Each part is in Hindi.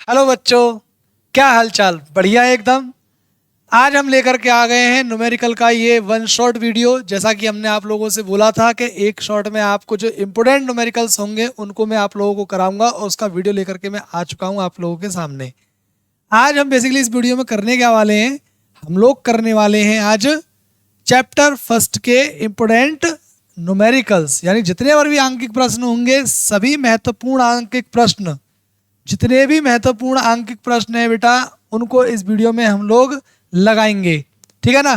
हेलो बच्चों, क्या हालचाल? बढ़िया एकदम। आज हम लेकर के आ गए हैं न्यूमेरिकल का ये वन शॉट वीडियो। जैसा कि हमने आप लोगों से बोला था कि एक शॉट में आपको जो इम्पोर्टेंट न्यूमेरिकल्स होंगे उनको मैं आप लोगों को कराऊंगा, और उसका वीडियो लेकर के मैं आ चुका हूं आप लोगों के सामने। आज हम बेसिकली इस वीडियो में करने क्या वाले हैं, हम लोग करने वाले हैं आज चैप्टर फर्स्ट के इम्पोर्टेंट न्यूमेरिकल्स, यानी जितने और भी आंकिक प्रश्न होंगे, सभी महत्वपूर्ण आंकिक प्रश्न, जितने भी महत्वपूर्ण आंकिक प्रश्न है बेटा, उनको इस वीडियो में हम लोग लगाएंगे। ठीक है ना?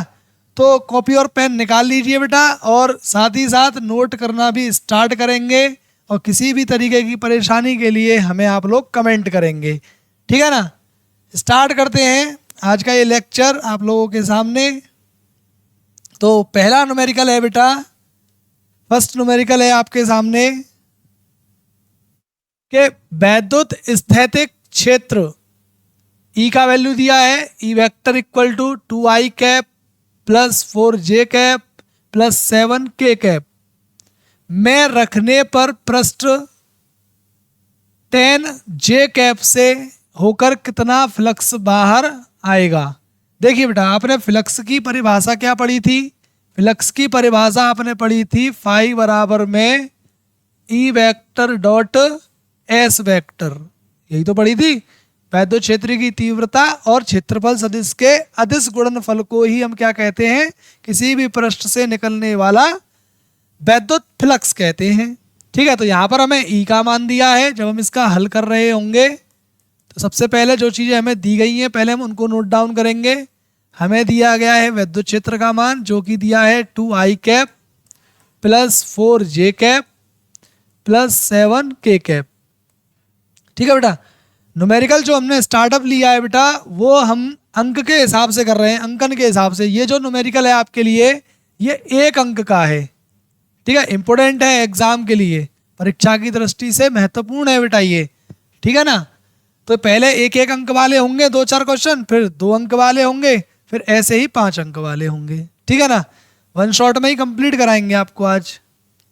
तो कॉपी और पेन निकाल लीजिए बेटा, और साथ ही साथ नोट करना भी स्टार्ट करेंगे, और किसी भी तरीके की परेशानी के लिए हमें आप लोग कमेंट करेंगे। ठीक है ना? स्टार्ट करते हैं आज का ये लेक्चर आप लोगों के सामने। तो पहला न्यूमेरिकल है बेटा, फर्स्ट न्यूमेरिकल है आपके सामने कि वैद्युत स्थैतिक क्षेत्र ई का वैल्यू दिया है, E vector equal to 2i cap plus 4j cap plus 7k cap में रखने पर पृष्ठ 10j कैप से होकर कितना फ्लक्स बाहर आएगा। देखिए बेटा, आपने फ्लक्स की परिभाषा क्या पढ़ी थी? फ्लक्स की परिभाषा आपने पढ़ी थी फाई बराबर में E vector dot S vector, यही तो पढ़ी थी। वैद्युत क्षेत्र की तीव्रता और क्षेत्रफल सदिश के अदिश गुणनफल को ही हम क्या कहते हैं? किसी भी पृष्ठ से निकलने वाला वैद्युत फ्लक्स कहते हैं। ठीक है, तो यहाँ पर हमें ई का मान दिया है। जब हम इसका हल कर रहे होंगे तो सबसे पहले जो चीज़ें हमें दी गई हैं पहले हम उनको नोट डाउन करेंगे। हमें दिया गया है वैद्युत क्षेत्र का मान, जो कि दिया है 2i cap plus 4j cap plus 7k cap. ठीक है बेटा, न्यूमेरिकल जो हमने स्टार्टअप लिया है बेटा, वो हम अंक के हिसाब से कर रहे हैं, अंकन के हिसाब से। ये जो न्यूमेरिकल है आपके लिए, ये 1 अंक का है। ठीक है, इंपॉर्टेंट है एग्जाम के लिए, परीक्षा की दृष्टि से महत्वपूर्ण है बेटा ये। ठीक है ना? तो पहले 1-1 अंक वाले होंगे 2-4 क्वेश्चन, फिर 2 अंक वाले होंगे, फिर ऐसे ही 5 अंक वाले होंगे। ठीक है ना? वन शॉट में ही कंप्लीट कराएंगे आपको आज।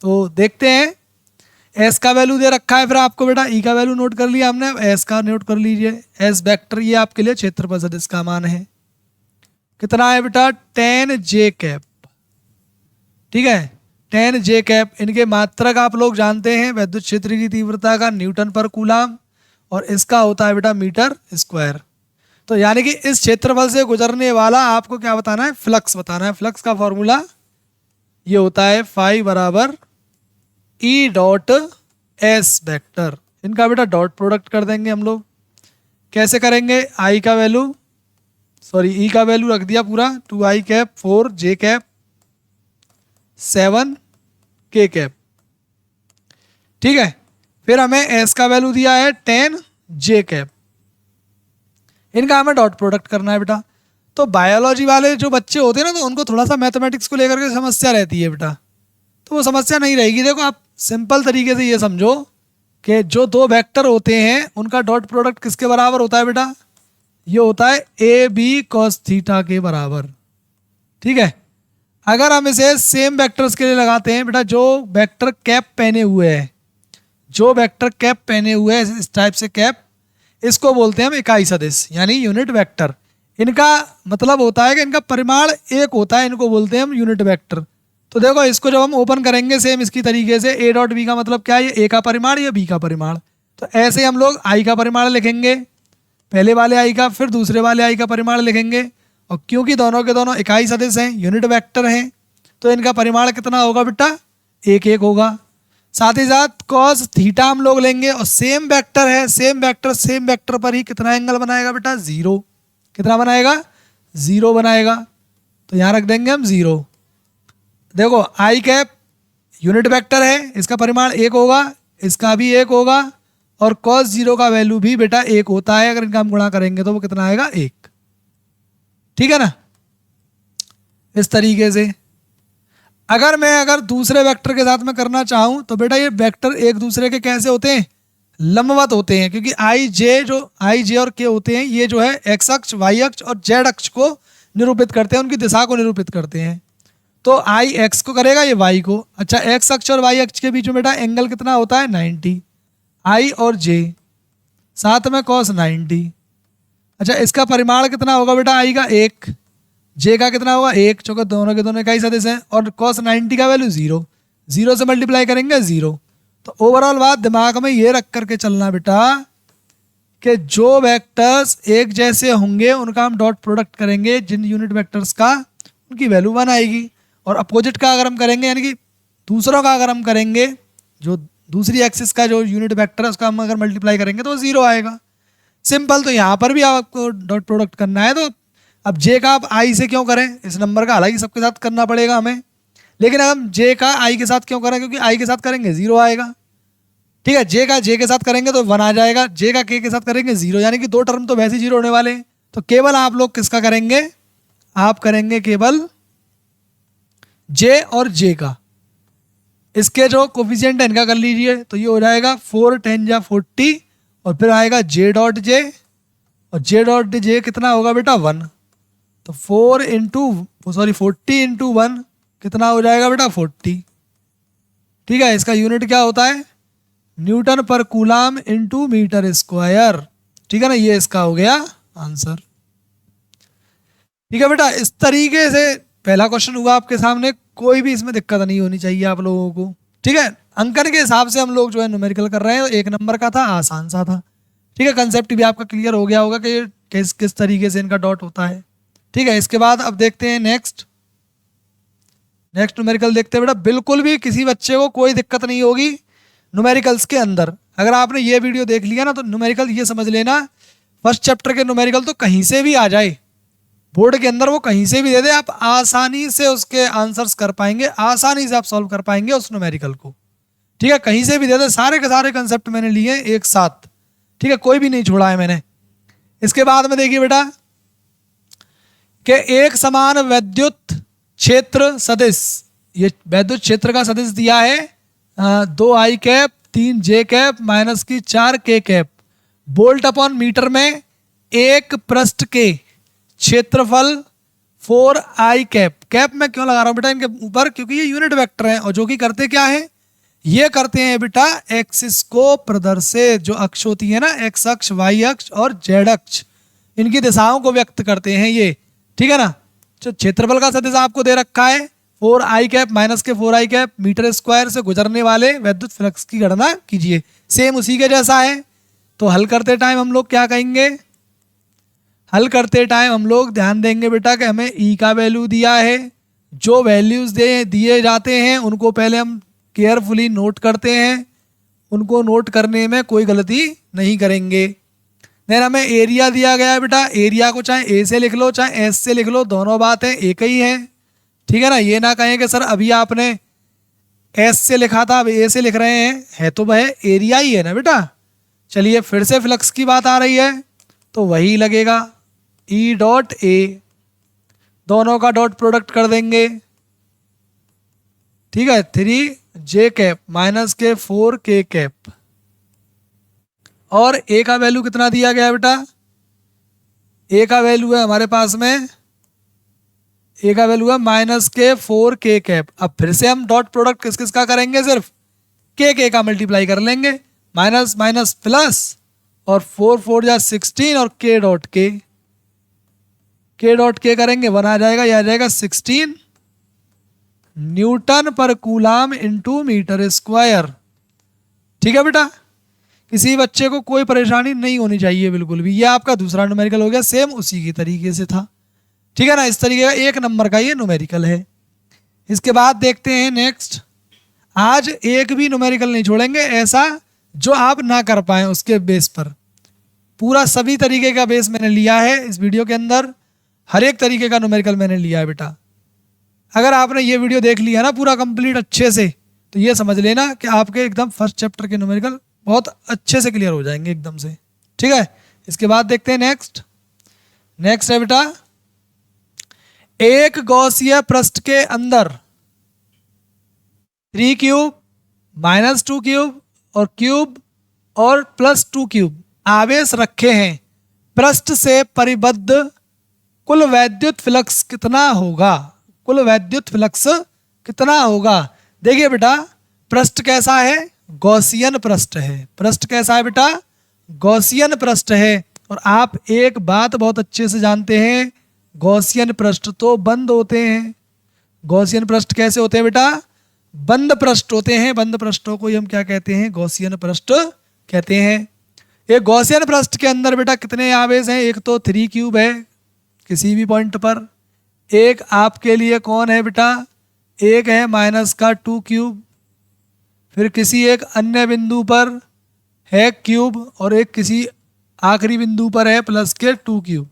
तो देखते हैं। एस का वैल्यू दे रखा है फिर आपको बेटा, ई का वैल्यू नोट कर लिया हमने, एस का नोट कर लीजिए। एस वेक्टर ये आपके लिए क्षेत्रफल सदिश का मान है। कितना है बेटा? 10j cap. ठीक है, 10j कैप। इनके मात्रक आप लोग जानते हैं, वैद्युत क्षेत्र की तीव्रता का न्यूटन पर कूलाम, और इसका होता है बेटा मीटर स्क्वायर। तो यानी कि इस क्षेत्रफल से गुजरने वाला आपको क्या बताना है? फ्लक्स बताना है। फ्लक्स का फॉर्मूला ये होता है फाई बराबर ई डॉट एस वेक्टर। इनका बेटा डॉट प्रोडक्ट कर देंगे हम लोग। कैसे करेंगे? आई का वैल्यू, सॉरी ई का वैल्यू रख दिया पूरा, 2i cap 4j cap 7k cap. ठीक है, फिर हमें एस का वैल्यू दिया है 10j कैप। इनका हमें डॉट प्रोडक्ट करना है बेटा। तो बायोलॉजी वाले जो बच्चे होते हैं ना, तो उनको थोड़ा सा मैथमेटिक्स को लेकर के समस्या रहती है बेटा, तो वो समस्या नहीं रहेगी। देखो, आप सिंपल तरीके से ये समझो कि जो 2 वेक्टर होते हैं उनका डॉट प्रोडक्ट किसके बराबर होता है बेटा? ये होता है ए बी कॉस थीटा के बराबर। ठीक है, अगर हम इसे सेम वेक्टर्स के लिए लगाते हैं बेटा, जो वेक्टर कैप पहने हुए है, जो वेक्टर कैप पहने हुए है इस टाइप से कैप, इसको बोलते हैं हम इकाई सदिश, यानी यूनिट वेक्टर। इनका मतलब होता है कि इनका परिमाण 1 होता है, इनको बोलते हैं हम यूनिट वेक्टर। तो देखो, इसको जब हम ओपन करेंगे सेम इसकी तरीके से, ए डॉट बी का मतलब क्या है? ये ए का परिमाण, या बी का परिमाण। तो ऐसे हम लोग आई का परिमाण लिखेंगे, पहले वाले आई का, फिर दूसरे वाले आई का परिमाण लिखेंगे। और क्योंकि दोनों के दोनों इकाई सदिश हैं, यूनिट वेक्टर हैं, तो इनका परिमाण कितना होगा बेटा? 1-1 होगा। साथ ही साथ कॉस थीटा हम लोग लेंगे, और सेम वेक्टर है, सेम वेक्टर पर ही कितना एंगल बनाएगा बेटा? 0। कितना बनाएगा? 0 बनाएगा। तो यहाँ रख देंगे हम 0। देखो, आई कैप यूनिट वेक्टर है, इसका परिमाण 1 होगा, इसका भी 1 होगा, और cos 0 का वैल्यू भी बेटा 1 होता है। अगर इनका हम गुणा करेंगे तो वो कितना आएगा? 1। ठीक है ना? इस तरीके से अगर दूसरे वेक्टर के साथ में करना चाहूँ तो बेटा, ये वेक्टर एक दूसरे के कैसे होते हैं? लंबवत होते हैं, क्योंकि आई जे और के होते हैं, ये जो है एक्स अक्ष, वाई अक्ष और जेड अक्ष को निरूपित करते हैं, उनकी दिशा को निरूपित करते हैं। तो आई एक्स को करेगा, ये वाई को। अच्छा, एक्स अक्ष और वाई अक्ष के बीच में बेटा एंगल कितना होता है? 90। आई और जे, साथ में cos 90। अच्छा, इसका परिमाण कितना होगा बेटा आई का 1, जे का कितना होगा 1, चूंकि दोनों के दोनों इकाई सदिश हैं, और cos 90 का वैल्यू 0, 0 से मल्टीप्लाई करेंगे 0। तो ओवरऑल बात दिमाग में ये रख करके चलना बेटा कि जो वेक्टर्स एक जैसे होंगे उनका हम डॉट प्रोडक्ट करेंगे, जिन यूनिट वेक्टर्स का उनकी वैल्यू 1 आएगी, और अपोजिट का अगर हम करेंगे यानी कि दूसरों का अगर हम करेंगे, जो दूसरी एक्सिस का जो यूनिट वेक्टर है उसका हम अगर मल्टीप्लाई करेंगे तो 0 आएगा। सिंपल। तो यहाँ पर भी आपको डॉट प्रोडक्ट करना है, तो अब जे का आप आई से क्यों करें, इस नंबर का हालांकि सबके साथ करना पड़ेगा हमें, लेकिन अब हम जे का आई के साथ क्यों करें, क्योंकि आई के साथ करेंगे 0 आएगा। ठीक है, जे का जे के साथ करेंगे तो 1 आ जाएगा, जे का के साथ करेंगे 0, यानी कि दो टर्म तो वैसे ही 0 होने वाले हैं। तो केवल आप लोग किसका करेंगे, आप करेंगे केवल जे और जे का, इसके जो कोफिशिएंट है इनका कर लीजिए। तो ये हो जाएगा 4 10 जा 40, और फिर आएगा जे डॉट जे, और जे डॉट जे कितना होगा बेटा 1। तो 40 इंटू 1 कितना हो जाएगा बेटा 40। ठीक है, इसका यूनिट क्या होता है, Newton per coulomb into metre square. ठीक है ना, ये इसका हो गया आंसर। ठीक है बेटा, इस तरीके से पहला क्वेश्चन हुआ आपके सामने, कोई भी इसमें दिक्कत नहीं होनी चाहिए आप लोगों को। ठीक है, अंकन के हिसाब से हम लोग जो है न्यूमेरिकल कर रहे हैं, 1 नंबर का था, आसान सा था। ठीक है, कंसेप्ट भी आपका क्लियर हो गया होगा कि किस किस तरीके से इनका डॉट होता है। ठीक है, इसके बाद अब देखते हैं नेक्स्ट न्यूमेरिकल देखते हैं बेटा। बिल्कुल भी किसी बच्चे को कोई दिक्कत नहीं होगी न्यूमेरिकल्स के अंदर। अगर आपने ये वीडियो देख लिया ना तो न्यूमेरिकल ये समझ लेना, फर्स्ट चैप्टर के न्यूमेरिकल तो कहीं से भी आ जाए बोर्ड के अंदर, वो कहीं से भी दे दे, आप आसानी से उसके आंसर्स कर पाएंगे, आसानी से आप सॉल्व कर पाएंगे उस न्यूमेरिकल को। ठीक है, कहीं से भी दे दे, सारे के सारे कंसेप्ट मैंने लिए एक साथ। ठीक है, कोई भी नहीं छोड़ा है मैंने। इसके बाद में देखिए बेटा कि एक समान विद्युत क्षेत्र सदिश, ये विद्युत क्षेत्र का सदिश दिया है 2 आई कैप 3 जे कैप माइनस की 4 के कैप, वोल्ट अपॉन मीटर में एक पृष्ठ के क्षेत्रफल 4 आई कैप। कैप में क्यों लगा रहा हूं बेटा इनके ऊपर, क्योंकि ये यूनिट वेक्टर हैं, और जो कि करते क्या है, ये करते हैं बेटा एक्सिस को प्रदर्शित, जो अक्ष होती है ना, एक्स अक्ष, वाई अक्ष और जेड अक्ष, इनकी दिशाओं को व्यक्त करते हैं ये। ठीक है ना, जो क्षेत्रफल का सदिश आपको दे रखा है 4 आई कैप माइनस के 4 आई कैप, मीटर स्क्वायर से गुजरने वाले विद्युत फ्लक्स की गणना कीजिए। सेम उसी के जैसा है। तो हल करते टाइम हम लोग क्या कहेंगे, हल करते टाइम हम लोग ध्यान देंगे बेटा कि हमें ई का वैल्यू दिया है, जो वैल्यूज दिए जाते हैं उनको पहले हम केयरफुली नोट करते हैं, उनको नोट करने में कोई गलती नहीं करेंगे। देन हमें एरिया दिया गया है बेटा, एरिया को चाहे ए से लिख लो चाहे एस से लिख लो, दोनों बातें एक ही है। ठीक है ना, ये ना कहें कि सर अभी आपने एस से लिखा था अब ए से लिख रहे हैं, है तो वह एरिया ही है ना बेटा। चलिए फिर से फ्लक्स की बात आ रही है तो वही लगेगा ई डॉट ए, दोनों का डॉट प्रोडक्ट कर देंगे। ठीक है, 3 जे कैप माइनस के 4 के कैप, और ए का वैल्यू कितना दिया गया है बेटा, ए का वैल्यू है हमारे पास में, ए का वैल्यू है माइनस के 4 के कैप। अब फिर से हम डॉट प्रोडक्ट किस किस का करेंगे, सिर्फ के का मल्टीप्लाई कर लेंगे, माइनस माइनस प्लस, और 4 4 जा 16, और के डॉट के करेंगे 1 आ जाएगा, यह आ जाएगा 16 Newton per coulomb into metre square. ठीक है बेटा, किसी बच्चे को कोई परेशानी नहीं होनी चाहिए बिल्कुल भी। ये आपका दूसरा न्यूमेरिकल हो गया, सेम उसी की तरीके से था। ठीक है ना, इस तरीके का 1 नंबर का ये न्यूमेरिकल है। इसके बाद देखते हैं नेक्स्ट। आज एक भी न्यूमेरिकल नहीं छोड़ेंगे ऐसा जो आप ना कर पाए, उसके बेस पर पूरा सभी तरीके का बेस मैंने लिया है इस वीडियो के अंदर, हर एक तरीके का न्यूमेरिकल मैंने लिया है बेटा। अगर आपने ये वीडियो देख लिया ना पूरा कंप्लीट अच्छे से, तो ये समझ लेना कि आपके एकदम फर्स्ट चैप्टर के न्यूमेरिकल बहुत अच्छे से क्लियर हो जाएंगे एकदम से। ठीक है, इसके बाद देखते हैं नेक्स्ट है बेटा, एक गॉसिय पृष्ठ के अंदर 3 क्यूब माइनस 2 क्यूब और क्यूब और प्लस 2 क्यूब आवेश रखे हैं, पृष्ठ से परिबद्ध कुल वैद्युत फ्लक्स कितना होगा, कुल वैद्युत फ्लक्स कितना होगा। देखिए बेटा, पृष्ठ कैसा है, गॉसियन पृष्ठ है। पृष्ठ कैसा है बेटा, गॉसियन पृष्ठ है। और आप एक बात बहुत अच्छे से जानते हैं, गॉसियन पृष्ठ तो बंद होते हैं। गॉसियन पृष्ठ कैसे होते हैं बेटा? बंद पृष्ठ होते हैं। बंद पृष्ठों को ही हम क्या कहते हैं? गॉसियन पृष्ठ कहते हैं। एक गॉसियन पृष्ठ के अंदर बेटा कितने आवेश हैं? एक तो 3 क्यूब है किसी भी पॉइंट पर, एक आपके लिए कौन है बेटा? एक है माइनस का 2 क्यूब, फिर किसी एक अन्य बिंदु पर है क्यूब, और एक किसी आखिरी बिंदु पर है प्लस के 2 क्यूब।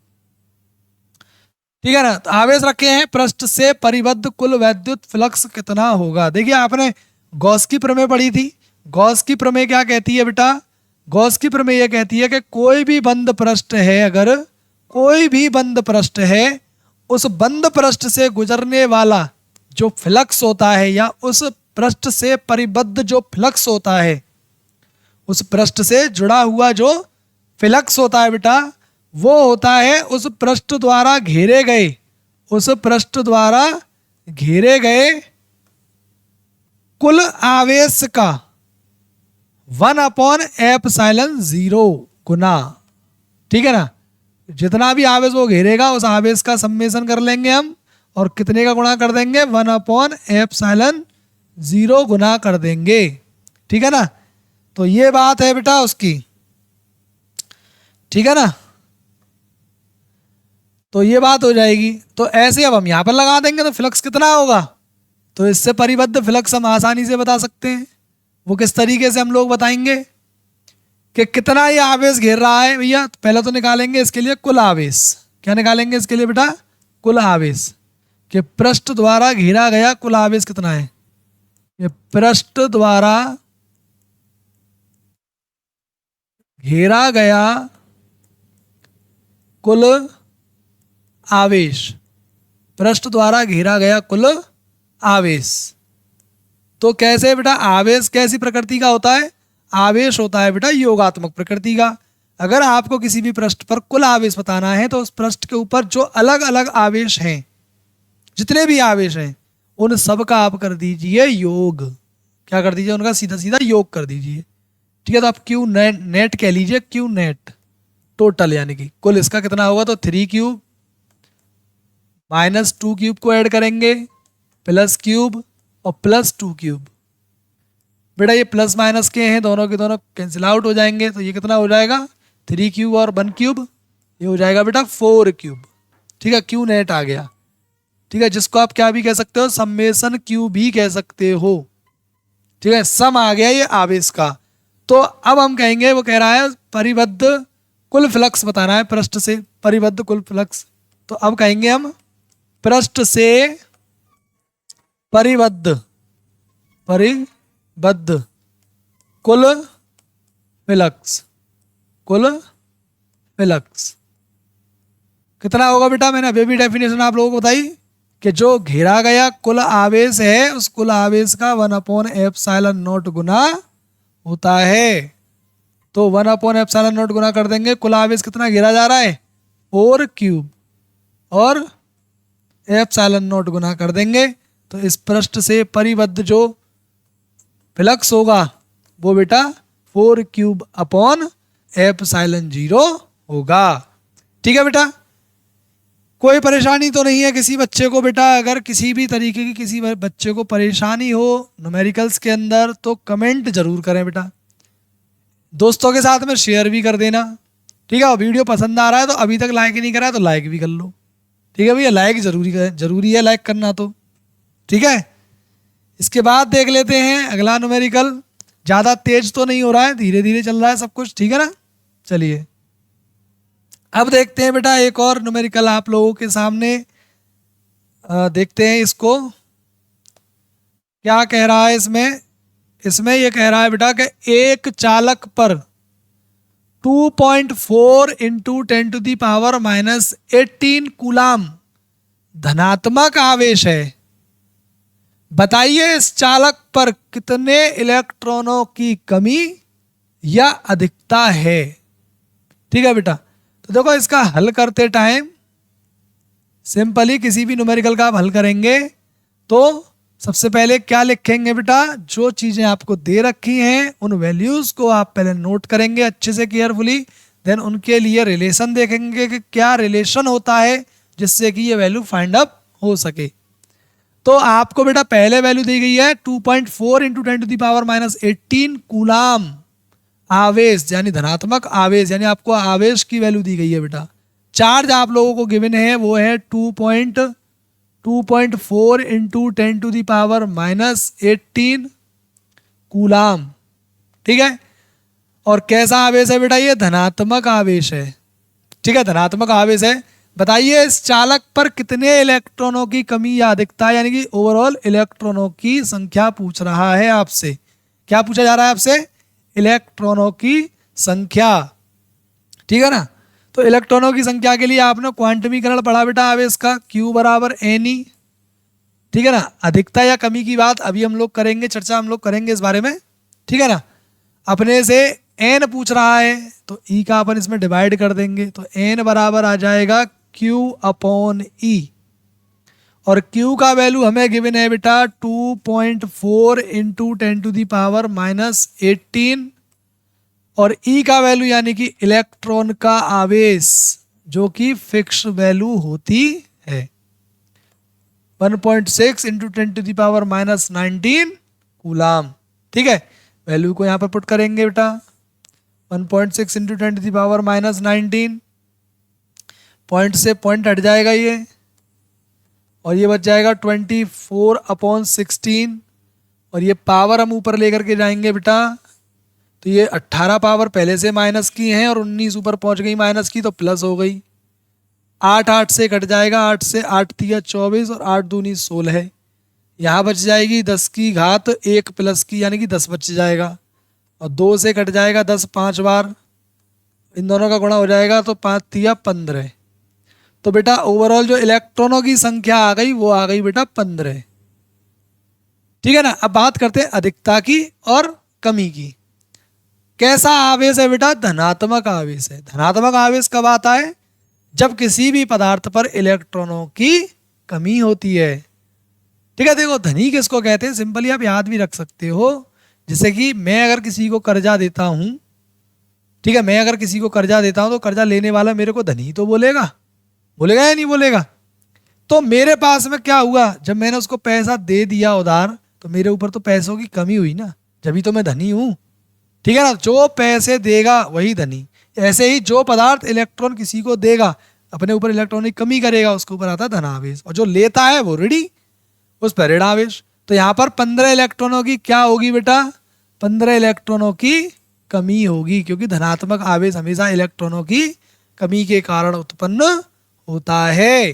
ठीक है ना? तो आवेश रखे हैं, पृष्ठ से परिबद्ध कुल वैद्युत फ्लक्स कितना होगा? देखिए आपने गॉस की प्रमेय पढ़ी थी। गॉस की प्रमेय क्या कहती है बेटा? गॉस की प्रमेय यह कहती है कि कोई भी बंद पृष्ठ है, अगर कोई भी बंद पृष्ठ है, उस बंद पृष्ठ से गुजरने वाला जो फ्लक्स होता है, या उस पृष्ठ से परिबद्ध जो फ्लक्स होता है, उस पृष्ठ से जुड़ा हुआ जो फ्लक्स होता है बेटा, वो होता है उस पृष्ठ द्वारा घेरे गए, उस पृष्ठ द्वारा घेरे गए कुल आवेश का 1/ε0 गुना। ठीक है ना? जितना भी आवेश वो घेरेगा उस आवेश का सम्मेशन कर लेंगे हम, और कितने का गुणा कर देंगे? 1/ε0 गुना कर देंगे। ठीक है ना? तो ये बात है बेटा उसकी। ठीक है ना? तो ये बात हो जाएगी। तो ऐसे अब हम यहाँ पर लगा देंगे तो फ्लक्स कितना होगा? तो इससे परिबद्ध फ्लक्स हम आसानी से बता सकते हैं। वो किस तरीके से हम लोग बताएंगे कि कितना ये आवेश घेर रहा है भैया? पहले तो निकालेंगे इसके लिए कुल आवेश। क्या निकालेंगे इसके लिए बेटा? कुल आवेश। कि पृष्ठ द्वारा घेरा गया कुल आवेश कितना है? ये पृष्ठ द्वारा घेरा गया कुल आवेश, पृष्ठ द्वारा घेरा गया कुल आवेश। तो कैसे बेटा? आवेश कैसी प्रकृति का होता है? आवेश होता है बेटा योगात्मक प्रकृति का। अगर आपको किसी भी पृष्ठ पर कुल आवेश बताना है तो उस पृष्ठ के ऊपर जो अलग अलग आवेश हैं, जितने भी आवेश हैं, उन सब का आप कर दीजिए योग। क्या कर दीजिए? उनका सीधा सीधा योग कर दीजिए। ठीक है? तो आप क्यू नेट कह लीजिए, क्यू नेट टोटल, यानी कि कुल इसका कितना होगा? तो 3 क्यूब माइनस 2 क्यूब को ऐड करेंगे, प्लस क्यूब और प्लस 2 क्यूब। बेटा ये प्लस माइनस के हैं, दोनों के दोनों कैंसिल आउट हो जाएंगे। तो ये कितना हो जाएगा? 3 क्यूब और 1 क्यूब, ये हो जाएगा बेटा 4 क्यूब। ठीक है? क्यू नेट आ गया। ठीक है? जिसको आप क्या भी कह सकते हो? सम्मेशन क्यू भी कह सकते हो। ठीक है? सम आ गया ये आवेश का। तो अब हम कहेंगे, वो कह रहा है परिबद्ध कुल फ्लक्स बताना है पृष्ठ से, परिबद्ध कुल फ्लक्स। तो अब कहेंगे हम पृष्ठ से परिबद्ध कुल फ्लक्स, कुल फ्लक्स कितना होगा बेटा? मैंने अभी भी डेफिनेशन आप लोगों को बताई कि जो घेरा गया कुल आवेश है, उस कुल आवेश का 1/ε0 गुना होता है। तो 1/ε0 गुना कर देंगे। कुल आवेश कितना घेरा जा रहा है? 4 क्यूब, और ε0 गुना कर देंगे। तो इस पृष्ठ से परिबद्ध जो फ्लक्स होगा वो बेटा 4 क्यूब अपॉन ε0 होगा। ठीक है बेटा? कोई परेशानी तो नहीं है किसी बच्चे को बेटा? अगर किसी भी तरीके की किसी बच्चे को परेशानी हो न्यूमेरिकल्स के अंदर तो कमेंट जरूर करें बेटा। दोस्तों के साथ में शेयर भी कर देना। ठीक है? और वीडियो पसंद आ रहा है तो अभी तक लाइक नहीं करा है तो लाइक भी कर लो। ठीक है भैया? लाइक जरूरी है लाइक करना तो। ठीक है? इसके बाद देख लेते हैं अगला न्यूमेरिकल। ज़्यादा तेज तो नहीं हो रहा है, धीरे धीरे चल रहा है सब कुछ। ठीक है ना? चलिए अब देखते हैं बेटा एक और न्यूमेरिकल आप लोगों के सामने। देखते हैं इसको क्या कह रहा है इसमें। इसमें ये कह रहा है बेटा कि एक चालक पर 2.4 इंटू 10⁻⁻18 कूलाम धनात्मक आवेश है। बताइए इस चालक पर कितने इलेक्ट्रॉनों की कमी या अधिकता है। ठीक है बेटा? तो देखो इसका हल करते टाइम सिंपली किसी भी न्यूमेरिकल का आप हल करेंगे तो सबसे पहले क्या लिखेंगे बेटा, जो चीजें आपको दे रखी हैं उन वैल्यूज को आप पहले नोट करेंगे अच्छे से केयरफुली, देन उनके लिए रिलेशन देखेंगे कि क्या रिलेशन होता है जिससे कि ये वैल्यू फाइंड अप हो सके। तो आपको बेटा पहले वैल्यू दी गई है 2.4 इंटू 10⁻⁻18 कूलाम आवेश, यानी धनात्मक आवेश, यानी आपको आवेश की वैल्यू दी गई है बेटा। चार्ज आप लोगों को गिवन है वो है 2.4 इंटू 10⁻⁻18 कूलाम, ठीक है। और कैसा आवेश है बेटा, ये धनात्मक आवेश है, ठीक है, धनात्मक आवेश है। बताइए इस चालक पर कितने इलेक्ट्रॉनों की कमी या अधिकता, यानी कि ओवरऑल इलेक्ट्रॉनों की संख्या पूछ रहा है आपसे। क्या पूछा जा रहा है आपसे, इलेक्ट्रॉनों की संख्या, ठीक है ना। तो इलेक्ट्रॉनों की संख्या के लिए आपने क्वांटमीकरण पढ़ा बेटा आवेश का, Q बराबर Ne, ठीक है ना। अधिकता या कमी की बात अभी हम लोग करेंगे, चर्चा हम लोग करेंगे इस बारे में, ठीक है ना। अपने से n पूछ रहा है तो E का अपन इसमें डिवाइड कर देंगे, तो n बराबर आ जाएगा Q अपॉन E, और Q का वैल्यू हमें गिवन है बेटा 2.4 इंटू 10⁻⁻18, और E का वैल्यू यानी कि इलेक्ट्रॉन का आवेश जो कि फिक्स वैल्यू होती है 1.6 इंटू 10⁻⁻19 कूलाम, ठीक है। वैल्यू को यहाँ पर पुट करेंगे बेटा, 1.6 इंटू 10⁻⁻19, पॉइंट से पॉइंट हट जाएगा ये, और ये बच जाएगा 24/16, और ये पावर हम ऊपर लेकर के जाएंगे बेटा, तो ये 18 पावर पहले से माइनस की हैं और 19 ऊपर पहुंच गई माइनस की, तो प्लस हो गई। 8 8 से कट जाएगा, 8 से 8 तिया 24 और 8 दूनी 16 है। यहाँ बच जाएगी 10 की घात 1 प्लस की, यानी कि 10 बच जाएगा, और 2 से कट जाएगा 10 5 बार, इन दोनों का गुणा हो जाएगा तो 5 तिया 15। तो बेटा ओवरऑल जो इलेक्ट्रॉनों की संख्या आ गई वो आ गई बेटा 15, ठीक है ना। अब बात करते हैं अधिकता की और कमी की। कैसा आवेश है बेटा, धनात्मक आवेश है। धनात्मक आवेश कब आता है, जब किसी भी पदार्थ पर इलेक्ट्रॉनों की कमी होती है, ठीक है। देखो धनी किसको कहते हैं, सिंपली आप याद भी रख सकते हो। जैसे कि मैं अगर किसी को कर्जा देता हूं, ठीक है, मैं अगर किसी को कर्जा देता हूं तो कर्जा लेने वाला मेरे को धनी तो बोलेगा, बोलेगा या नहीं बोलेगा। तो मेरे पास में क्या हुआ, जब मैंने उसको पैसा दे दिया उधार, तो मेरे ऊपर तो पैसों की कमी हुई ना, जब तो मैं धनी हूं, ठीक है ना। जो पैसे देगा वही धनी। ऐसे ही जो पदार्थ इलेक्ट्रॉन किसी को देगा, अपने ऊपर इलेक्ट्रॉन की कमी करेगा, उसके ऊपर आता है धनावेश, और जो लेता है वो ऋणी, उस पर ऋणावेश। तो यहाँ पर 15 इलेक्ट्रॉनों की क्या होगी बेटा, 15 इलेक्ट्रॉनों की कमी होगी, क्योंकि धनात्मक आवेश हमेशा इलेक्ट्रॉनों की कमी के कारण उत्पन्न होता है,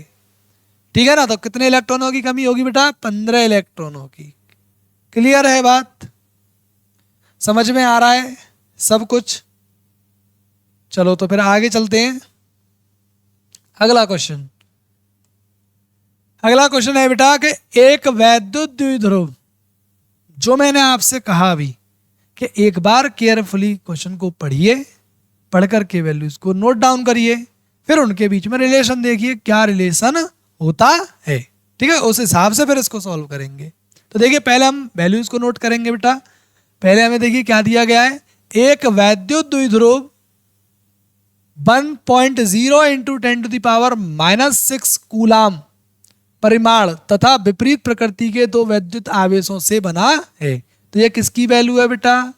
ठीक है ना। तो कितने इलेक्ट्रॉनों की कमी होगी बेटा, 15 इलेक्ट्रॉनों की। क्लियर है बात, समझ में आ रहा है सब कुछ। चलो तो फिर आगे चलते हैं। अगला क्वेश्चन, अगला क्वेश्चन है बेटा कि एक वैद्युत द्विध्रुव, जो मैंने आपसे कहा अभी कि एक बार केयरफुली क्वेश्चन को पढ़िए, पढ़ करके वैल्यूज को नोट डाउन करिए, फिर उनके बीच में रिलेशन देखिए क्या रिलेशन होता है, ठीक है। उस हिसाब से फिर इसको सॉल्व करेंगे। तो देखिए पहले हम वैल्यूज को नोट करेंगे बेटा। पहले हमें देखिए क्या दिया गया है, एक वैद्युत द्विध्रुव 1.0 इंटू 10⁻⁻6 कूलाम परिमाण तथा विपरीत प्रकृति के दो वैद्युत आवेशों से बना है। तो ये किसकी वैल्यू है बेटा,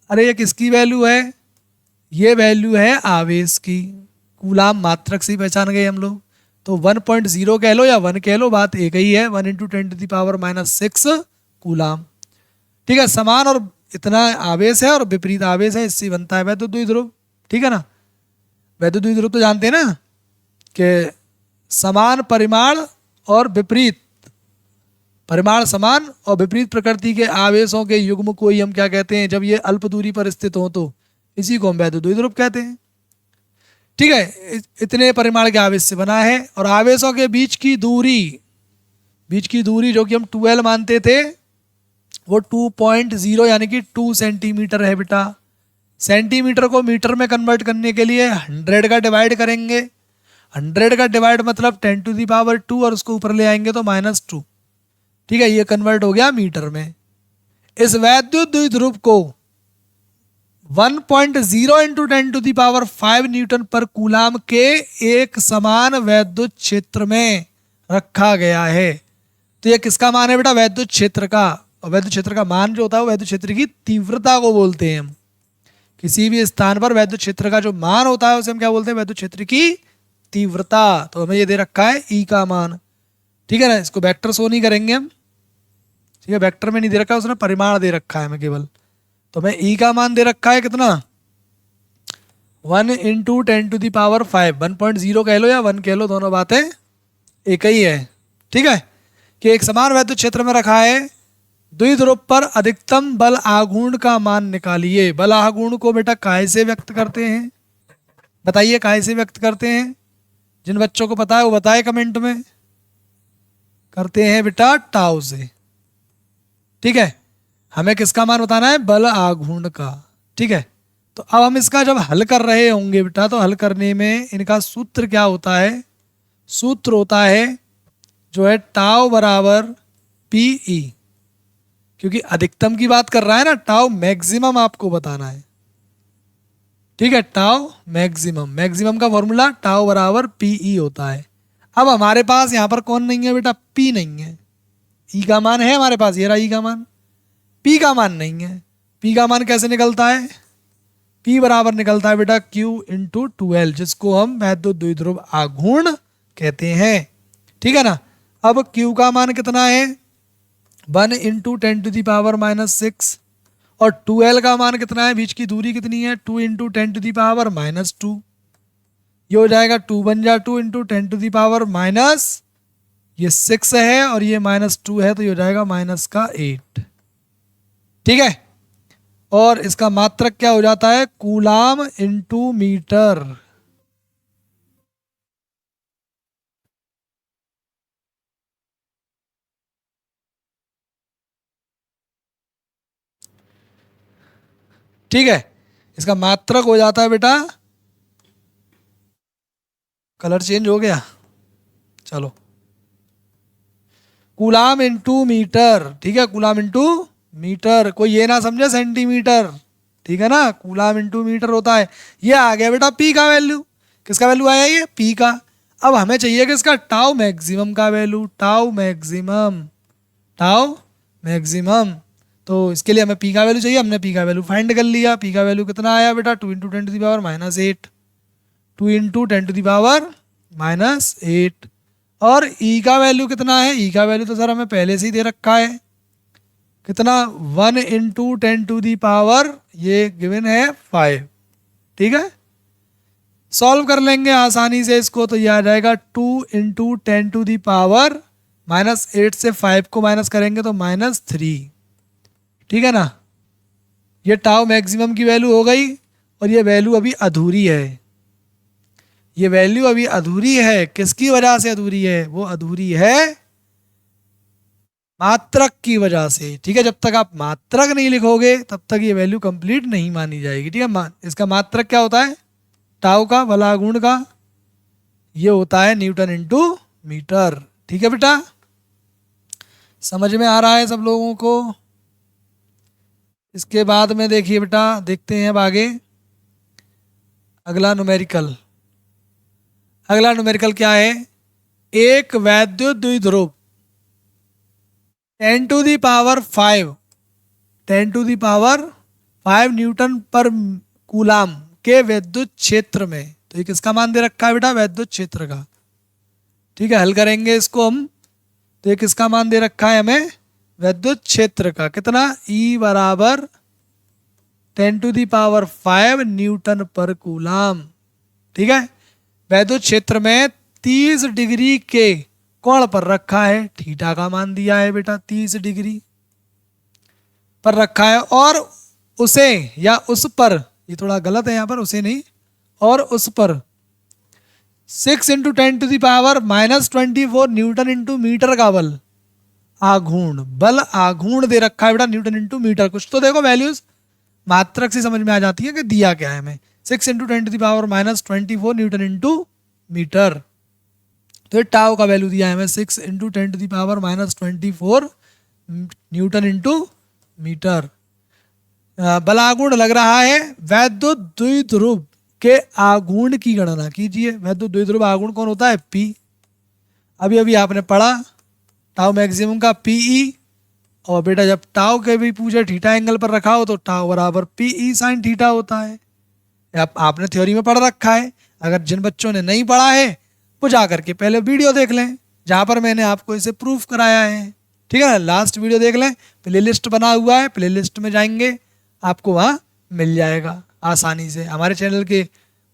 अरे ये किसकी वैल्यू है, ये वैल्यू है आवेश की। कूलाम मात्रक से पहचान गए हम लोग, तो 1.0 कह लो या 1 कह लो, बात एक ही है, 1 इंटू 10⁻⁻6 कूलाम, ठीक है। समान और इतना आवेश है और विपरीत आवेश है, इससे बनता है वैद्युत द्विध्रुव, ठीक है ना। वैद्युत द्विध्रुव तो जानते हैं ना कि समान परिमाण और विपरीत, परिमाण समान और विपरीत प्रकृति के आवेशों के युग्म को ही हम क्या कहते हैं, जब ये अल्प दूरी पर स्थित हो तो इसी को हम वैद्युत द्विध्रुव कहते हैं, ठीक है। इतने परिमाण के आवेश से बना है, और आवेशों के बीच की दूरी जो कि हम 2L मानते थे, वो 2.0 यानी कि 2 सेंटीमीटर है बेटा। सेंटीमीटर को मीटर में कन्वर्ट करने के लिए 100 का डिवाइड करेंगे, 100 का डिवाइड मतलब 10⁻², और उसको ऊपर ले आएंगे तो -2, ठीक है, ये कन्वर्ट हो गया मीटर में। इस वैद्युत द्विध्रुव को 1.0 इंटू 10⁵ न्यूटन पर कूलाम के एक समान वैद्युत क्षेत्र में रखा गया है। तो ये किसका मान है बेटा? वैद्युत क्षेत्र का। और वैद्युत क्षेत्र का मान जो होता है वो वैद्युत क्षेत्र की तीव्रता को बोलते हैं हम। किसी भी स्थान पर वैद्युत क्षेत्र का जो मान होता है उसे हम क्या बोलते हैं? वैद्युत क्षेत्र की तीव्रता। तो हमें ये दे रखा है ई का मान, ठीक है ना। इसको वेक्टर शो नहीं करेंगे हम, ठीक है, वेक्टर में नहीं दे रखा है, उसने परिमाण दे रखा है हमें केवल। तो हमें ई का मान दे रखा है कितना? 1 इंटू 10⁵ 1.0 कह लो या 1 कह लो, दोनों बातें एक ही है, ठीक है। कि एक समान वैद्युत क्षेत्र में रखा है, द्विध्रुव पर अधिकतम बल आघूर्ण का मान निकालिए। बल आघूर्ण को बेटा काय से व्यक्त करते हैं? बताइए काय से व्यक्त करते हैं? जिन बच्चों को पता है वो बताए कमेंट में। करते हैं बेटा टाउ से, ठीक है। हमें किसका मान बताना है? बल आघूर्ण का, ठीक है। तो अब हम इसका जब हल कर रहे होंगे बेटा, तो हल करने में इनका सूत्र क्या होता है? सूत्र होता है जो है टाउ बराबर पी ई, क्योंकि अधिकतम की बात कर रहा है ना, टाउ मैक्सिमम आपको बताना है, ठीक है। टाउ मैक्सिमम, मैक्सिमम का फॉर्मूला टाउ बराबर पी ई होता है। अब हमारे पास यहाँ पर कौन नहीं है बेटा? पी नहीं है। ई का मान है हमारे पास, ये रहा ई का मान, पी का मान नहीं है। पी का मान कैसे निकलता है? पी बराबर निकलता है बेटा Q इंटू 2L, जिसको हम वैद्युत द्विध्रुव आघूर्ण कहते हैं, ठीक है ना। अब Q का मान कितना है? 1 इंटू 10⁻⁻6। और 2L का मान कितना है? बीच की दूरी कितनी है? 2 इंटू 10⁻²। ये हो जाएगा 2 बन जा 2 इंटू 10⁻⁻, ये 6 है और ये -2 है, तो ये हो जाएगा -8, ठीक है। और इसका मात्रक क्या हो जाता है? Coulomb into metre. ठीक है, इसका मात्रक हो जाता है बेटा, कलर चेंज हो गया, चलो, कूलाम इंटू मीटर, ठीक है। कूलाम इंटू मीटर, कोई ये ना समझे सेंटीमीटर, ठीक है ना। कूलाम इंटू मीटर होता है। ये आ गया बेटा पी का वैल्यू। किसका वैल्यू आया? ये पी का। अब हमें चाहिए कि इसका टाउ मैक्सिमम का value, tau maximum, tau maximum. तो इसके लिए हमें पी का वैल्यू चाहिए, हमने पी का वैल्यू फाइंड कर लिया। पी का वैल्यू कितना आया बेटा? 2 इंटू 10⁻⁻8, 2 इंटू 10⁻⁻8। और ई का वैल्यू कितना है? ई का वैल्यू तो सर हमें पहले से ही दे रखा है, कितना? 1 इंटू 10⁻, ये गिवन है 5, ठीक है। सॉल्व कर लेंगे आसानी से इसको, तो ये आ जाएगा 2 इंटू 10⁻⁻8 से 5 को माइनस करेंगे तो -3, ठीक है ना। ये टाउ मैक्सिमम की वैल्यू हो गई, और ये वैल्यू अभी अधूरी है। ये वैल्यू अभी अधूरी है, किसकी वजह से अधूरी है? वो अधूरी है मात्रक की वजह से, ठीक है। जब तक आप मात्रक नहीं लिखोगे तब तक ये वैल्यू कंप्लीट नहीं मानी जाएगी, ठीक है। इसका मात्रक क्या होता है? टाउ का, बल आघूर्ण का, ये होता है न्यूटन इंटू मीटर, ठीक है बेटा। समझ में आ रहा है सब लोगों को? इसके बाद में देखिए बेटा, देखते हैं अब आगे अगला न्यूमेरिकल। अगला न्यूमेरिकल क्या है? एक वैद्युत द्विध्रुव 10⁵ न्यूटन पर कूलाम के वैद्युत क्षेत्र में, तो ये किसका मान दे रखा है बेटा? वैद्युत क्षेत्र का, ठीक है। हल करेंगे इसको हम, तो ये किसका मान दे रखा है हमें? वैद्युत क्षेत्र का। कितना? E बराबर 10⁵ न्यूटन पर कूलाम, ठीक है। वैद्युत क्षेत्र में 30 डिग्री के कोण पर रखा है, थीटा का मान दिया है बेटा, 30 डिग्री पर रखा है। और उसे या उस पर, ये थोड़ा गलत है यहाँ पर, उसे नहीं, और उस पर 6 इंटू 10⁻⁻24 न्यूटन इंटू मीटर का बल आघूर्ण, बल आघूर्ण दे रखा है बेटा, न्यूटन इंटू मीटर। कुछ तो देखो वैल्यूज मात्रक से समझ में आ जाती है कि दिया क्या है हमें। 6 इंटू 10⁻⁻24 न्यूटन इंटू मीटर, तो ये टाउ का वैल्यू दिया है हमें 6 इंटू 10⁻⁻24 न्यूटन इंटू मीटर। बलागुण लग रहा है। वैद्युत द्विध्रुव के आघूर्ण की गणना कीजिए। वैद्युत द्विध्रुव आघूर्ण कौन होता है? पी। अभी अभी आपने पढ़ा टाउ मैक्सिमम का पीई, और बेटा जब टाउ के भी पूछे थीटा एंगल पर रखा हो तो टाउ बराबर पीई साइन थीटा होता है। आपने थ्योरी में पढ़ रखा है। अगर जिन बच्चों ने नहीं पढ़ा है वो जा करके पहले वीडियो देख लें जहाँ पर मैंने आपको इसे प्रूफ कराया है। ठीक है ना, लास्ट वीडियो देख लें, प्ले लिस्ट बना हुआ है, प्ले लिस्ट में जाएंगे आपको वहाँ मिल जाएगा आसानी से। हमारे चैनल के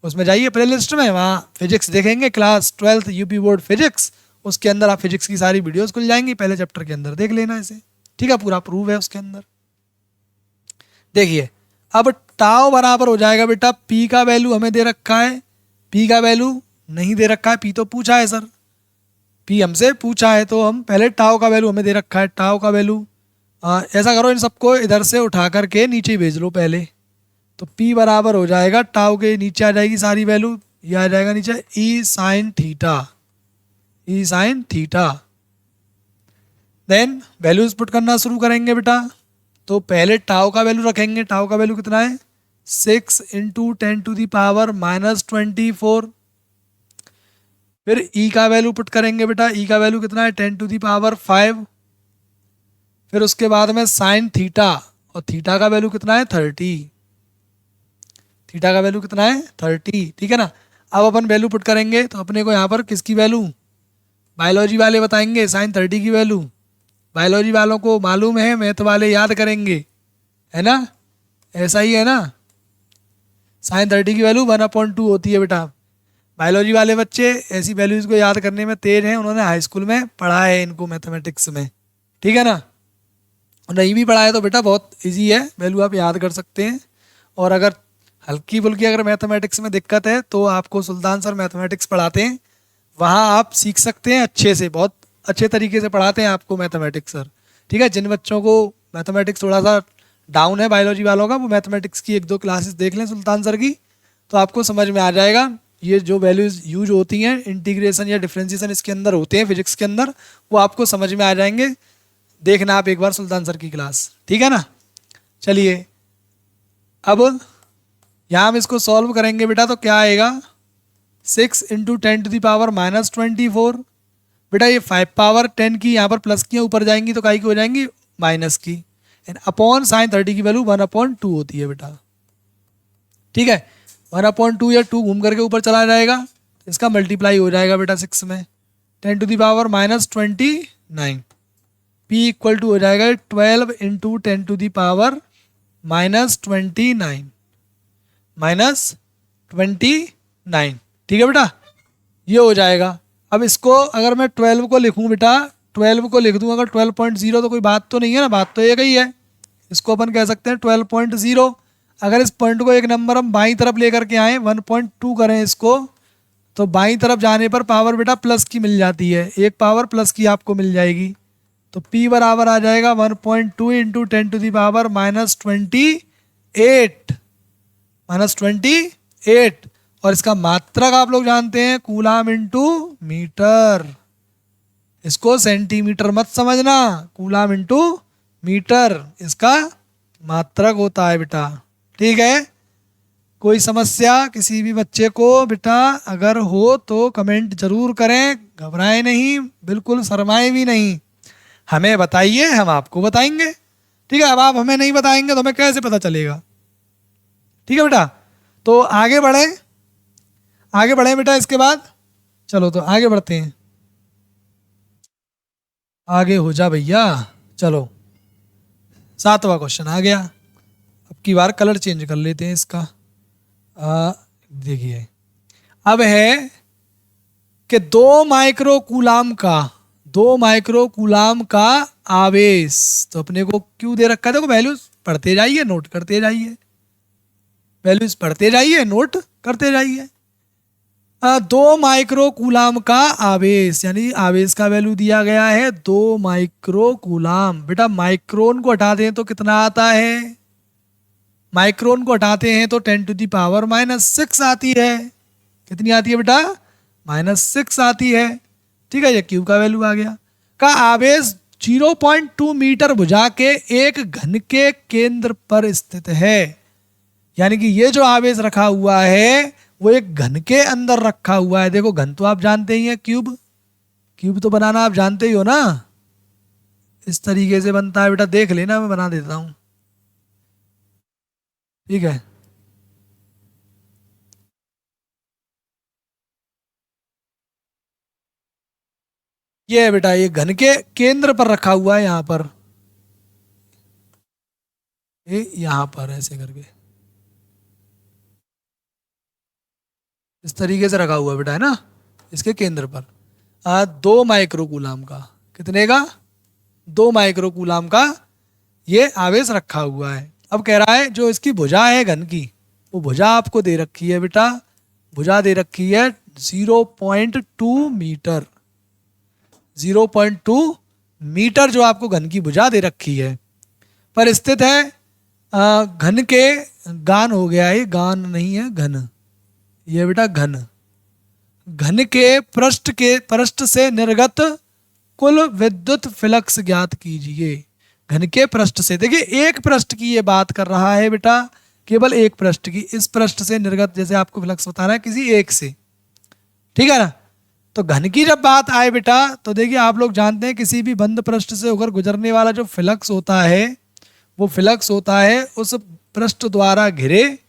उसमें जाइए प्ले लिस्ट में, वहाँ फिजिक्स देखेंगे, class 12th UP board physics, उसके अंदर आप फिजिक्स की सारी वीडियोस खुल जाएंगी। पहले चैप्टर के अंदर देख लेना इसे। ठीक है, पूरा प्रूफ है उसके अंदर। देखिए अब टाउ बराबर हो जाएगा बेटा, पी का वैल्यू हमें दे रखा है, पी का वैल्यू नहीं दे रखा है, पी तो पूछा है सर, पी हमसे पूछा है, तो हम पहले टाउ का वैल्यू हमें दे रखा है, टाउ का वैल्यू ऐसा करो इन सबको इधर से उठा करके नीचे भेज लो पहले। तो पी बराबर हो जाएगा, टाउ के नीचे आ जाएगी सारी वैल्यू, ये आ जाएगा नीचे E sine theta, E sine theta. Then values put करना शुरू करेंगे बेटा। तो पहले टाउ का वैल्यू रखेंगे, टाउ का वैल्यू कितना है? 6 इंटू 10⁻⁻24। फिर ई का वैल्यू पुट करेंगे बेटा, ई का वैल्यू कितना है? 10⁵ फिर उसके बाद में साइन थीटा, और थीटा का वैल्यू कितना है? 30। थीटा का वैल्यू कितना है? 30। ठीक है ना। अब अपन वैल्यू पुट करेंगे तो अपने को यहाँ पर किसकी वैल्यू? बायोलॉजी वाले बताएंगे साइन 30 की वैल्यू। बायोलॉजी वालों को मालूम है, मैथ वाले याद करेंगे, है ना, ऐसा ही है ना। साइन 30 की वैल्यू 1/2 होती है बेटा। बायोलॉजी वाले बच्चे ऐसी वैल्यूज को याद करने में तेज हैं, उन्होंने हाई स्कूल में पढ़ा है इनको मैथमेटिक्स में। ठीक है ना, नहीं भी पढ़ा है तो बेटा बहुत इजी है, वैल्यू आप याद कर सकते हैं। और अगर हल्की फुल्की अगर मैथमेटिक्स में दिक्कत है तो आपको सुल्तान सर मैथमेटिक्स पढ़ाते हैं, वहाँ आप सीख सकते हैं अच्छे से, बहुत अच्छे तरीके से पढ़ाते हैं आपको मैथमेटिक्स सर। ठीक है, जिन बच्चों को मैथमेटिक्स थोड़ा सा डाउन है बायोलॉजी वालों का, वो मैथमेटिक्स की 1-2 क्लासेस देख लें सुल्तान सर की, तो आपको समझ में आ जाएगा। ये जो वैल्यूज यूज होती हैं, इंटीग्रेशन या डिफरेंशिएशन इसके अंदर होते हैं फिजिक्स के अंदर, वो आपको समझ में आ जाएंगे। देखना आप एक बार सुल्तान सर की क्लास। ठीक है ना। चलिए अब यहाँ हम इसको सॉल्व करेंगे बेटा, तो क्या आएगा? 6 इंटू 10⁻⁻24। बेटा ये 5 पावर 10 की यहाँ पर प्लस की ऊपर जाएंगी तो काई की हो जाएंगी? माइनस की। एंड अपॉन साइन 30 की वैल्यू 1/2 होती है बेटा। ठीक है, 1/2 या 2 घूम करके ऊपर चला जाएगा, इसका मल्टीप्लाई हो जाएगा बेटा 6 में, 10⁻⁻29। P इक्वल टू हो जाएगा 12 इंटू 10⁻29। ठीक है बेटा, ये हो जाएगा। अब इसको अगर मैं 12 को लिखूं बेटा, 12 को लिख दूं अगर 12.0, तो कोई बात तो नहीं है ना, बात तो एक ही है। इसको अपन कह सकते हैं 12.0। अगर इस पॉइंट को एक नंबर हम बाईं तरफ लेकर के आए, 1.2 करें इसको, तो बाईं तरफ जाने पर पावर बेटा प्लस की मिल जाती है, एक पावर प्लस की आपको मिल जाएगी। तो P बराबर आ जाएगा 1.2 इंटू 10⁻28। और इसका मात्रक आप लोग जानते हैं, कूलाम इंटू मीटर। इसको सेंटीमीटर मत समझना, कूलाम इंटू मीटर इसका मात्रक होता है बेटा। ठीक है, कोई समस्या किसी भी बच्चे को बेटा अगर हो तो कमेंट जरूर करें, घबराएं नहीं, बिल्कुल शर्माएं भी नहीं, हमें बताइए, हम आपको बताएंगे। ठीक है, अब आप हमें नहीं बताएंगे तो हमें कैसे पता चलेगा। ठीक है बेटा, तो आगे बढ़ें, आगे बढ़ें बेटा। इसके बाद चलो तो आगे बढ़ते हैं, आगे हो जा भैया। चलो 7वां क्वेश्चन आ गया। अब की बार कलर चेंज कर लेते हैं इसका। देखिए अब है कि 2 माइक्रो कूलाम का आवेश, तो अपने को क्यों दे रखा है? देखो वैल्यूज पढ़ते जाइए, नोट करते जाइए, वैल्यूज पढ़ते जाइए, नोट करते जाइए। 2 माइक्रो कूलाम का आवेश, यानी आवेश का वैल्यू दिया गया है 2 माइक्रो कूलाम। बेटा माइक्रोन को हटाते हैं तो कितना आता है? माइक्रोन को हटाते हैं तो 10⁻⁻6 आती है। कितनी आती है बेटा? -6 आती है। ठीक है, ये क्यू का वैल्यू आ गया। का आवेश 0.2 मीटर भुजा के एक घन के केंद्र पर स्थित है। यानी कि ये जो आवेश रखा हुआ है वो एक घन के अंदर रखा हुआ है। देखो घन तो आप जानते ही हैं, क्यूब, क्यूब तो बनाना आप जानते ही हो ना, इस तरीके से बनता है बेटा, देख लेना मैं बना देता हूं, ठीक है। ये है बेटा, ये घन के केंद्र पर रखा हुआ है, यहां पर, ये यहां पर ऐसे करके इस तरीके से रखा हुआ है बेटा, है ना, इसके केंद्र पर 2 माइक्रो कूलाम का, कितने का, 2 माइक्रो कूलाम का ये आवेश रखा हुआ है। अब कह रहा है जो इसकी भुजा है घन की, वो भुजा आपको दे रखी है बेटा, भुजा दे रखी है 0.2 मीटर, 0.2 मीटर जो आपको घन की भुजा दे रखी है, पर स्थित है घन के, गान हो गया, ये गान नहीं है, घन, ये बेटा घन, घन के पृष्ठ से निर्गत कुल विद्युत फ्लक्स ज्ञात कीजिए। घन के पृष्ठ से, देखिए एक पृष्ठ की ये बात कर रहा है बेटा, केवल एक पृष्ठ की, इस पृष्ठ से निर्गत जैसे आपको फ्लक्स बताना है किसी एक से, ठीक है ना। तो घन की जब बात आए बेटा, तो देखिए आप लोग जानते हैं किसी भी बंद पृष्ठ से होकर गुजरने वाला जो फ्लक्स होता है, वो फ्लक्स होता है उस पृष्ठ द्वारा घिरे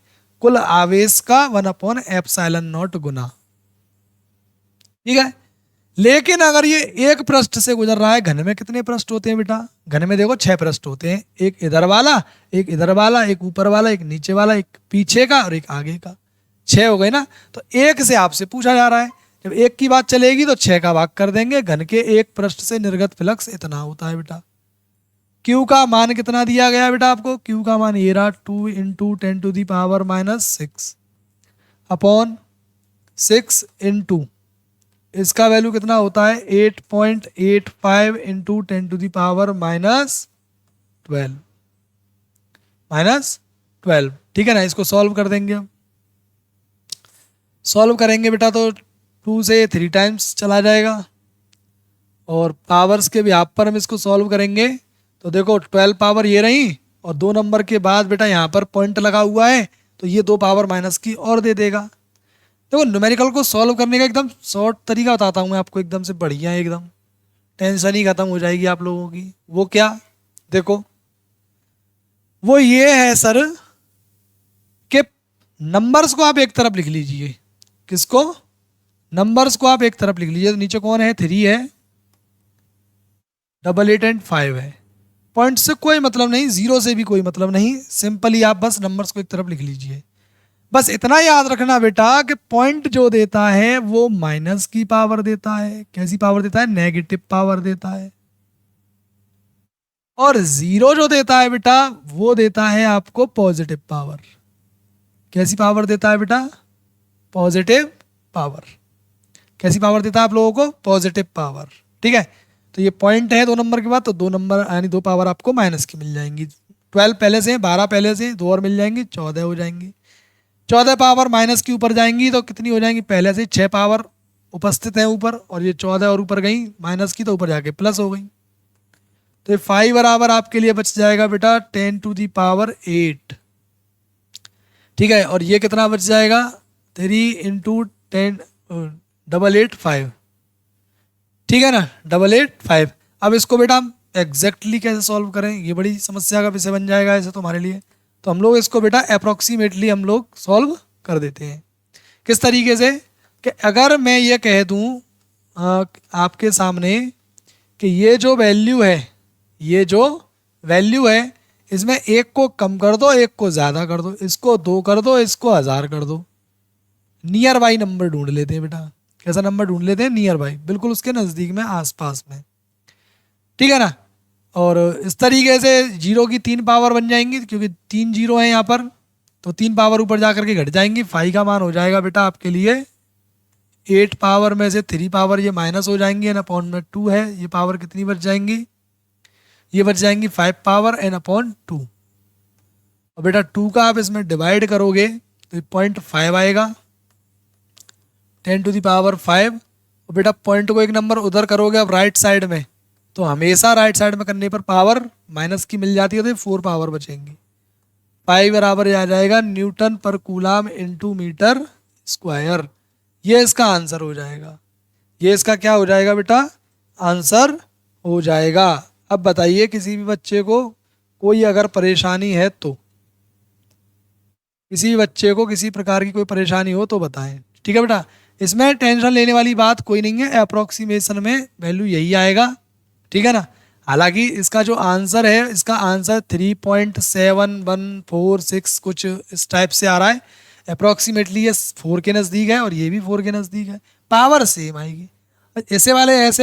कुल आवेश का 1/ε0 गुना, ठीक है। लेकिन अगर ये एक पृष्ठ से गुजर रहा है, घन में कितने पृष्ठ होते हैं बेटा, घन में देखो 6 पृष्ठ होते हैं, एक इधर वाला, एक इधर वाला, एक ऊपर वाला, एक नीचे वाला, एक पीछे का और एक आगे का, 6 हो गए ना। तो एक से आपसे पूछा जा रहा है, जब एक की बात चलेगी तो 6 का भाग कर देंगे, घन के एक पृष्ठ से निर्गत फ्लक्स इतना होता है बेटा। क्यू का मान कितना दिया गया बेटा आपको, क्यू का मान ये रहा 2 × 10⁻⁻6 अपॉन 6 × इसका वैल्यू कितना होता है 8.85 × 10⁻12 ठीक है ना। इसको सॉल्व कर देंगे, हम सॉल्व करेंगे बेटा तो 2 से 3 टाइम्स चला जाएगा, और पावर्स के भी आप पर हम इसको सॉल्व करेंगे तो देखो 12 पावर ये रही, और 2 नंबर के बाद बेटा यहाँ पर पॉइंट लगा हुआ है, तो ये 2 पावर माइनस की और दे देगा। देखो न्यूमेरिकल को सॉल्व करने का एकदम शॉर्ट तरीका बताता हूँ मैं आपको, एकदम से बढ़िया, एकदम टेंशन ही खत्म हो जाएगी आप लोगों की। वो क्या, देखो वो ये है सर कि नंबर्स को आप एक तरफ लिख लीजिए, किसको, नंबर्स को आप एक तरफ लिख लीजिए। तो नीचे कौन है, 3 है, 8 8 एंड 5 है, पॉइंट से कोई मतलब नहीं, जीरो से भी कोई मतलब नहीं, सिंपली आप बस नंबर्स को एक तरफ लिख लीजिए। बस इतना याद रखना बेटा कि पॉइंट जो देता है वो माइनस की पावर देता है, कैसी पावर देता है, नेगेटिव पावर देता है, और जीरो जो देता है बेटा वो देता है आपको पॉजिटिव पावर। कैसी पावर देता है बेटा, पॉजिटिव पावर। कैसी पावर देता है आप लोगों को, पॉजिटिव पावर, ठीक है। तो ये पॉइंट है 2 नंबर के बाद, तो 2 नंबर यानी 2 पावर आपको माइनस की मिल जाएंगी। 12 पहले से, 12 पहले से, 2 और मिल जाएंगी, 14 हो जाएंगी। 14 पावर माइनस के ऊपर जाएंगी तो कितनी हो जाएंगी, पहले से 6 पावर उपस्थित है ऊपर, और ये 14 और ऊपर गई माइनस की, तो ऊपर जाके प्लस हो गई। तो 5 बराबर आपके लिए बच जाएगा बेटा 10⁸, ठीक है। और ये कितना बच जाएगा, 3 × 10 885, ठीक है ना, 885। अब इसको बेटा हम एग्जैक्टली कैसे सॉल्व करें, ये बड़ी समस्या का विषय बन जाएगा ऐसे तुम्हारे लिए। तो हम लोग इसको बेटा अप्रोक्सीमेटली हम लोग सॉल्व कर देते हैं। किस तरीके से, कि अगर मैं ये कह दूं आपके सामने कि ये जो वैल्यू है, ये जो वैल्यू है, इसमें एक को कम कर दो, एक को ज़्यादा कर दो, इसको 2 कर दो, इसको 1000 कर दो, नियर बाई नंबर ढूंढ लेते हैं बेटा। कैसा नंबर ढूंढ लेते हैं, नियर बाई, बिल्कुल उसके नज़दीक में, आसपास में, ठीक है ना। और इस तरीके से 0 की 3 पावर बन जाएंगी, क्योंकि 3 0 है यहाँ पर, तो 3 पावर ऊपर जा करके घट जाएंगी। 5 का मान हो जाएगा बेटा आपके लिए 8 पावर में से 3 पावर ये माइनस हो जाएंगी, एन अपॉन में 2 है, ये पावर कितनी बच जाएंगी, ये बच जाएंगी 5 पावर एन अपॉन 2। और बेटा 2 का आप इसमें डिवाइड करोगे तो 0.5 आएगा, 10⁵ और बेटा पॉइंट को 1 नंबर उधर करोगे अब राइट साइड में, तो हमेशा राइट साइड में करने पर पावर माइनस की मिल जाती है, तो ये 4 पावर बचेंगी। पाई बराबर आ जाएगा Newton per coulomb into metre square. ये इसका आंसर हो जाएगा, ये इसका क्या हो जाएगा बेटा, आंसर हो जाएगा। अब बताइए किसी भी बच्चे को कोई अगर परेशानी है तो, किसी भी बच्चे को किसी प्रकार की कोई परेशानी हो तो बताएं, ठीक है बेटा। इसमें टेंशन लेने वाली बात कोई नहीं है, अप्रोक्सीमेशन में वैल्यू यही आएगा, ठीक है ना। हालांकि इसका जो आंसर है, इसका आंसर 3.7146 कुछ इस टाइप से आ रहा है। अप्रोक्सीमेटली ये 4 के नज़दीक है और ये भी 4 के नज़दीक है, पावर सेम आएगी। ऐसे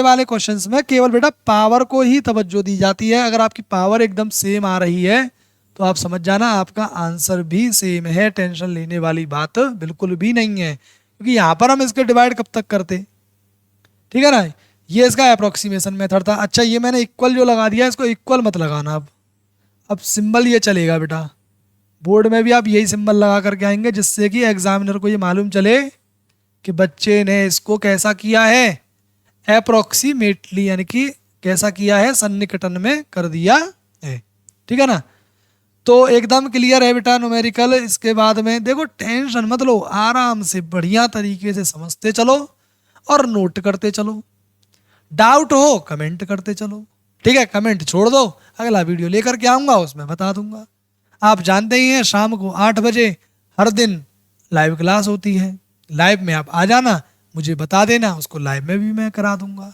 वाले क्वेश्चंस में केवल बेटा पावर को ही तवज्जो दी जाती है। अगर आपकी पावर एकदम सेम आ रही है तो आप समझ जाना आपका आंसर भी सेम है, टेंशन लेने वाली बात बिल्कुल भी नहीं है, क्योंकि यहाँ पर हम इसके डिवाइड कब तक करते, ठीक है ना। ये इसका अप्रोक्सीमेशन मेथड था। अच्छा ये मैंने इक्वल जो लगा दिया, इसको इक्वल मत लगाना। अब सिंबल ये चलेगा बेटा, बोर्ड में भी आप यही सिंबल लगा करके आएंगे, जिससे कि एग्जामिनर को ये मालूम चले कि बच्चे ने इसको कैसा किया है, अप्रोक्सीमेटली, यानी कि कैसा किया है, सन्निकटन में कर दिया है, ठीक है ना। तो एकदम क्लियर है बेटा न्यूमेरिकल। इसके बाद में देखो टेंशन मत लो, आराम से बढ़िया तरीके से समझते चलो और नोट करते चलो। डाउट हो कमेंट करते चलो, ठीक है, कमेंट छोड़ दो, अगला वीडियो लेकर के आऊँगा उसमें बता दूंगा। आप जानते ही हैं शाम को 8 बजे हर दिन लाइव क्लास होती है, लाइव में आप आ जाना, मुझे बता देना, उसको लाइव में भी मैं करा दूंगा,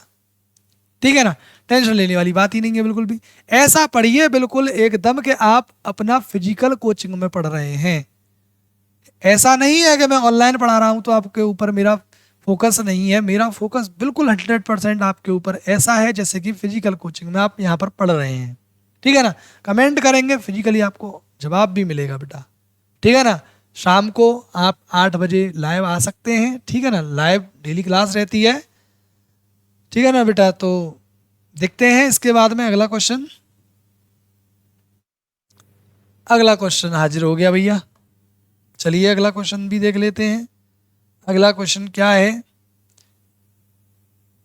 ठीक है ना। टेंशन लेने वाली बात ही नहीं है बिल्कुल भी। ऐसा पढ़िए बिल्कुल एकदम कि आप अपना फिजिकल कोचिंग में पढ़ रहे हैं। ऐसा नहीं है कि मैं ऑनलाइन पढ़ा रहा हूं तो आपके ऊपर मेरा फोकस नहीं है, मेरा फोकस बिल्कुल 100% आपके ऊपर ऐसा है जैसे कि फिजिकल कोचिंग में आप यहाँ पर पढ़ रहे हैं, ठीक है ना। कमेंट करेंगे फिजिकली आपको जवाब भी मिलेगा बेटा, ठीक है ना। शाम को आप 8 बजे लाइव आ सकते हैं, ठीक है ना, लाइव डेली क्लास रहती है, ठीक है ना बेटा। तो देखते हैं इसके बाद में अगला क्वेश्चन। अगला क्वेश्चन हाजिर हो गया भैया, चलिए अगला क्वेश्चन भी देख लेते हैं। अगला क्वेश्चन क्या है,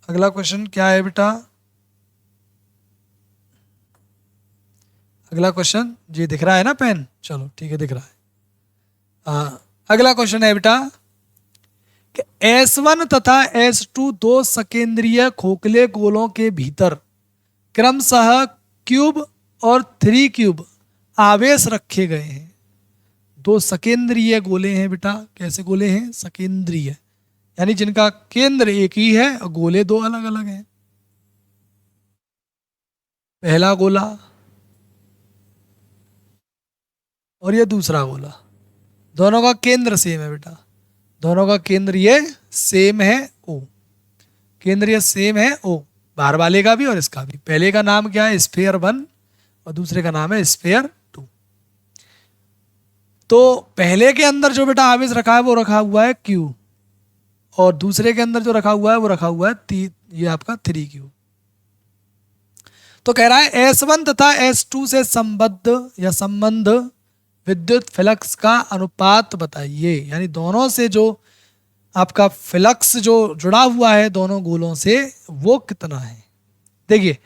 अगला क्वेश्चन क्या है बेटा, अगला क्वेश्चन जी दिख रहा है ना पेन, चलो ठीक है दिख रहा है। अगला क्वेश्चन है बेटा कि S1 तथा S2 दो सकेंद्रीय खोखले गोलों के भीतर क्रमशः क्यूब और 3 क्यूब आवेश रखे गए हैं। दो सकेंद्रीय गोले हैं बेटा, कैसे गोले हैं, सकेंद्रीय, यानी जिनका केंद्र एक ही है और गोले दो अलग अलग हैं। पहला गोला और ये दूसरा गोला, दोनों का केंद्र सेम है बेटा, दोनों का केंद्र ये सेम है O, केंद्र ये सेम है O, बाहर वाले का भी और इसका भी। पहले का नाम क्या है, स्फीयर 1 और दूसरे का नाम है स्फीयर 2। तो पहले के अंदर जो बेटा आवेश रखा है वो रखा हुआ है Q, और दूसरे के अंदर जो रखा हुआ है वो रखा हुआ है ये आपका 3Q। तो कह रहा है S1 तथा S2 से संबंध विद्युत फ्लक्स का अनुपात बताइए, यानी दोनों से जो आपका फ्लक्स जो जुड़ा हुआ है दोनों गोलों से वो कितना है। देखिए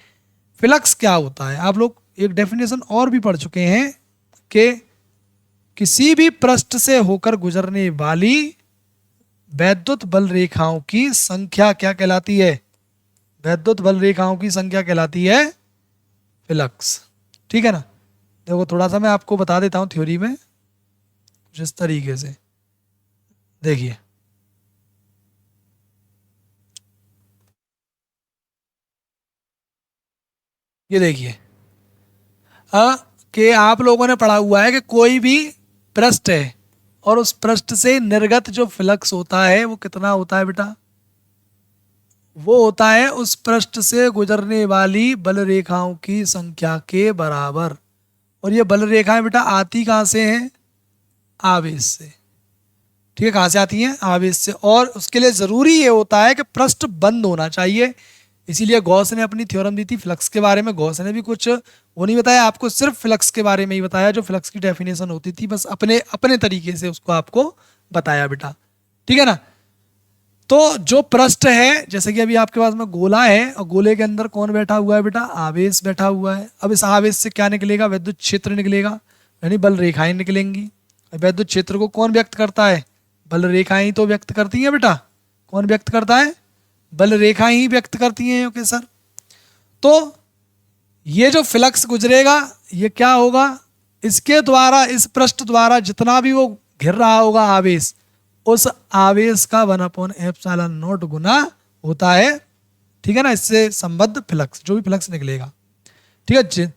फ्लक्स क्या होता है, आप लोग एक डेफिनेशन और भी पढ़ चुके हैं कि किसी भी पृष्ठ से होकर गुजरने वाली वैद्युत बल रेखाओं की संख्या क्या कहलाती है, वैद्युत बल रेखाओं की संख्या कहलाती है फ्लक्स, ठीक है ना। देखो थोड़ा सा मैं आपको बता देता हूं थ्योरी में जिस तरीके से, देखिए ये देखिए कि आप लोगों ने पढ़ा हुआ है कि कोई भी पृष्ठ है और उस पृष्ठ से निर्गत जो फ्लक्स होता है वो कितना होता है बेटा, वो होता है उस पृष्ठ से गुजरने वाली बल रेखाओं की संख्या के बराबर। और ये बल रेखाएं बेटा आती कहाँ से हैं, आवेश से, ठीक है, कहाँ से आती हैं, आवेश से। और उसके लिए जरूरी ये होता है कि पृष्ठ बंद होना चाहिए, इसीलिए गॉस ने अपनी थ्योरम दी थी फ्लक्स के बारे में। गॉस ने भी कुछ वो नहीं बताया आपको, सिर्फ फ्लक्स के बारे में ही बताया, जो फ्लक्स की डेफिनेशन होती थी बस अपने अपने तरीके से उसको आपको बताया बेटा, ठीक है ना। तो जो पृष्ठ है, जैसे कि अभी आपके पास में गोला है और गोले के अंदर कौन बैठा हुआ है बेटा, आवेश बैठा हुआ है। अब इस आवेश से क्या निकलेगा, विद्युत क्षेत्र निकलेगा, यानी बल रेखाएं निकलेंगी। विद्युत क्षेत्र को कौन व्यक्त करता है, बल रेखाएं ही तो व्यक्त करती हैं बेटा। कौन व्यक्त करता है, बल रेखाएं ही व्यक्त करती हैं। ओके सर, तो ये जो फ्लक्स गुजरेगा ये क्या होगा, इसके द्वारा, इस पृष्ठ द्वारा जितना भी वो घिर रहा होगा आवेश, उस आवेश का 1/ε0 गुना होता है। ठीक है ना, इससे संबद्ध फ्लक्स, जो भी फ्लक्स निकलेगा। ठीक है,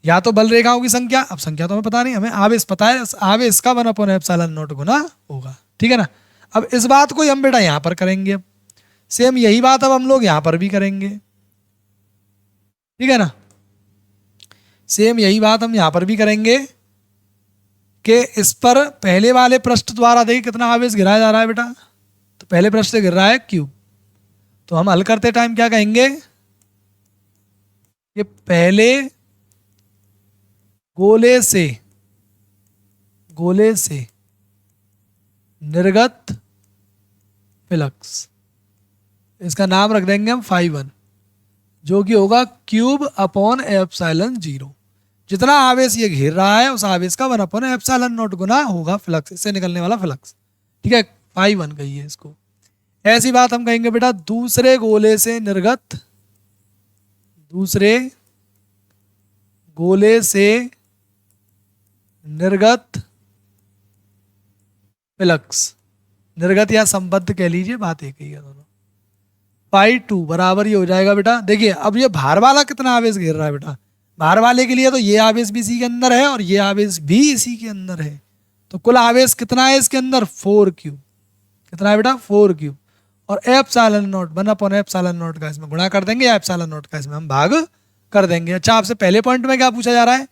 या तो बल रेखाओं की संख्या, अब संख्या तो हमें पता नहीं, हमें आवेश पता है, आवेश का 1/ε0 गुना होगा। ठीक है ना। अब इस बात को हम बेटा यहां पर करेंगे, अब सेम यही बात अब हम लोग यहां पर भी करेंगे। ठीक है ना, सेम यही बात हम यहां पर भी करेंगे कि इस पर पहले वाले पृष्ठ द्वारा देखिए कितना आवेश गिराया जा रहा है बेटा। तो पहले पृष्ठ से गिर रहा है क्यूब, तो हम हल करते टाइम क्या कहेंगे कि पहले गोले से निर्गत फ्लक्स, इसका नाम रख देंगे हम φ1, जो कि होगा Q/ε0। जितना आवेश ये घेर रहा है उस आवेश का 1/ε0 गुना होगा फ्लक्स, इससे निकलने वाला फ्लक्स। ठीक है, φ1 कहिए इसको। ऐसी बात हम कहेंगे बेटा दूसरे गोले से निर्गत फ्लक्स, निर्गत या संबद्ध कह लीजिए, बात एक ही है दोनों। φ2 बराबर ये हो जाएगा बेटा, देखिए अब ये भार वाला कितना आवेश घेर रहा है बेटा, भार वाले के लिए तो ये आवेश भी इसी के अंदर है और ये आवेश भी इसी के अंदर है। तो कुल आवेश कितना है इसके अंदर, 4Q। कितना है बेटा, 4Q। और ε0 1/ε0 का इसमें गुणा कर देंगे, या ε0 का इसमें हम भाग कर देंगे। अच्छा, आपसे पहले पॉइंट में क्या पूछा जा रहा है,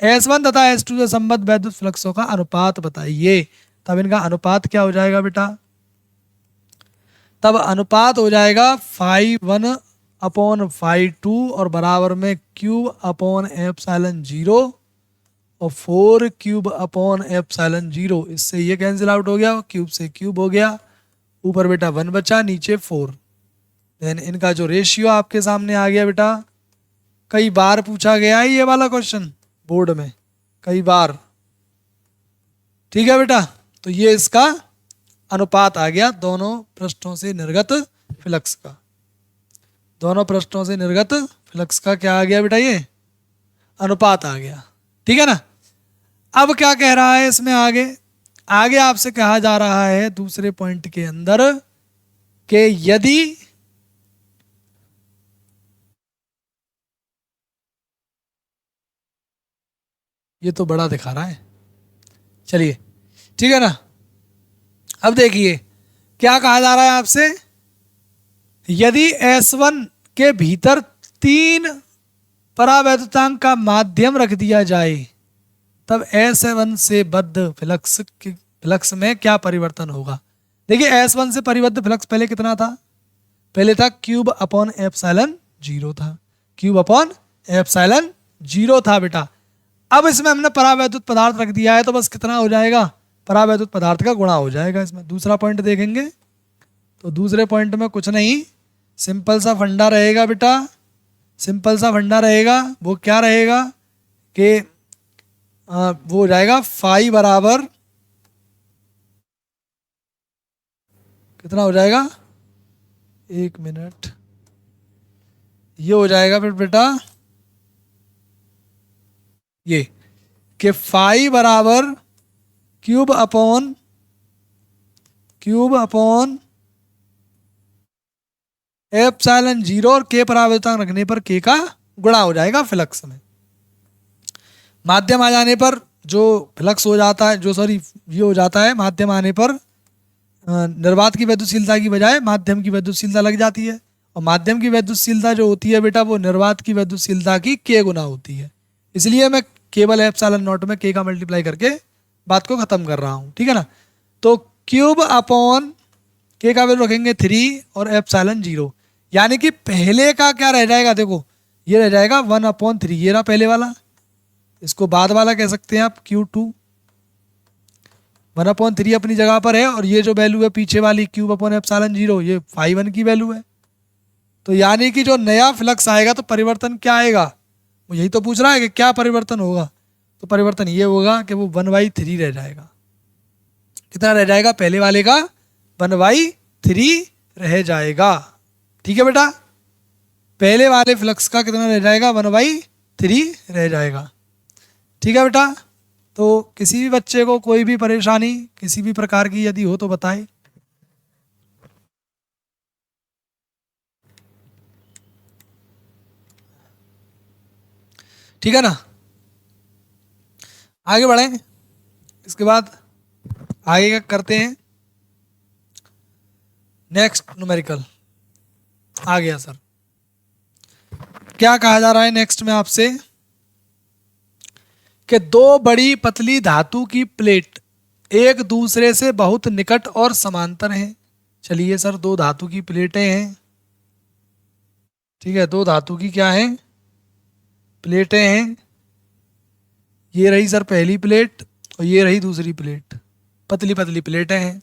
S1 तथा S2 से संबद्ध वैद्युत फ्लक्सों का अनुपात बताइए। तब इनका अनुपात क्या हो जाएगा बेटा, तब अनुपात हो जाएगा φ1/φ2 और बराबर में Q/ε0 और 4Q/ε0। इससे ये कैंसिल आउट हो गया, क्यूब से क्यूब हो गया, ऊपर बेटा 1 बचा, नीचे 4। देन इनका जो रेशियो आपके सामने आ गया बेटा, कई बार पूछा गया है ये वाला क्वेश्चन बोर्ड में, कई बार। ठीक है बेटा, तो ये इसका अनुपात आ गया दोनों पृष्ठों से निर्गत फ्लक्स का। दोनों पृष्ठों से निर्गत फ्लक्स का क्या आ गया बेटा, ये अनुपात आ गया। ठीक है ना। अब क्या कह रहा है इसमें आगे आपसे कहा जा रहा है दूसरे पॉइंट के अंदर कि यदि ये तो बड़ा दिखा रहा है, चलिए ठीक है ना। अब देखिए क्या कहा जा रहा है आपसे, यदि S1 के भीतर 3 परावैद्युतांक का माध्यम रख दिया जाए तब S1 से बद्ध फ्लक्स में क्या परिवर्तन होगा। देखिए S1 से परिबद्ध फ्लक्स पहले कितना था, पहले था Q/ε0 था, Q/ε0 था बेटा। अब इसमें हमने परावैद्युत पदार्थ रख दिया है तो बस कितना हो जाएगा, परावैद्युत पदार्थ का गुणा हो जाएगा इसमें। दूसरा पॉइंट देखेंगे तो दूसरे पॉइंट में कुछ नहीं, सिंपल सा फंडा रहेगा बेटा, सिंपल सा फंडा रहेगा। वो क्या रहेगा कि वो हो जाएगा फाई बराबर कितना हो जाएगा, 1 मिनट, ये हो जाएगा फिर बेटा ये कि फाई बराबर क्यूब अपॉन ε0 और के परावैद्युतांक रखने पर के का गुणा हो जाएगा फ्लक्स में। माध्यम आ जाने पर जो फ्लक्स हो जाता है, जो सॉरी ये हो जाता है, माध्यम आने पर निर्वात की वैद्युतशीलता की बजाय माध्यम की वैद्युतशीलता लग जाती है, और माध्यम की वैद्युतशीलता जो होती है बेटा वो निर्वात की वैद्युतशीलता की के गुना होती है। इसलिए मैं केवल ε0 में के का मल्टीप्लाई करके बात को खत्म कर रहा हूँ। ठीक है ना। तो क्यूब अपॉन के का वैल्यू रखेंगे 3 और ε0, यानी कि पहले का क्या रह जाएगा, देखो ये रह जाएगा 1/3, ये रहा पहले वाला, इसको बाद वाला कह सकते हैं आप Q2 1/3 अपनी जगह पर है, और ये जो वैल्यू है पीछे वाली Q/ε0 ये φ1 की वैल्यू है। तो यानी कि जो नया फ्लक्स आएगा तो परिवर्तन क्या आएगा, वो यही तो पूछ रहा है कि क्या परिवर्तन होगा। तो परिवर्तन ये होगा कि वो 1/3 रह जाएगा। कितना रह जाएगा, पहले वाले का 1/3 रह जाएगा। ठीक है बेटा, पहले वाले फ्लक्स का कितना रह जाएगा, 1/3 रह जाएगा। ठीक है बेटा, तो किसी भी बच्चे को कोई भी परेशानी किसी भी प्रकार की यदि हो तो बताएं। ठीक है ना, आगे बढ़ें। इसके बाद आगे क्या करते हैं, नेक्स्ट न्यूमेरिकल आ गया सर। क्या कहा जा रहा है नेक्स्ट में आपसे कि दो बड़ी पतली धातु की प्लेट एक दूसरे से बहुत निकट और समांतर हैं। चलिए सर, दो धातु की प्लेटें हैं। ठीक है, दो धातु की क्या हैं, प्लेटें हैं। ये रही सर पहली प्लेट और ये रही दूसरी प्लेट, पतली पतली प्लेटें हैं।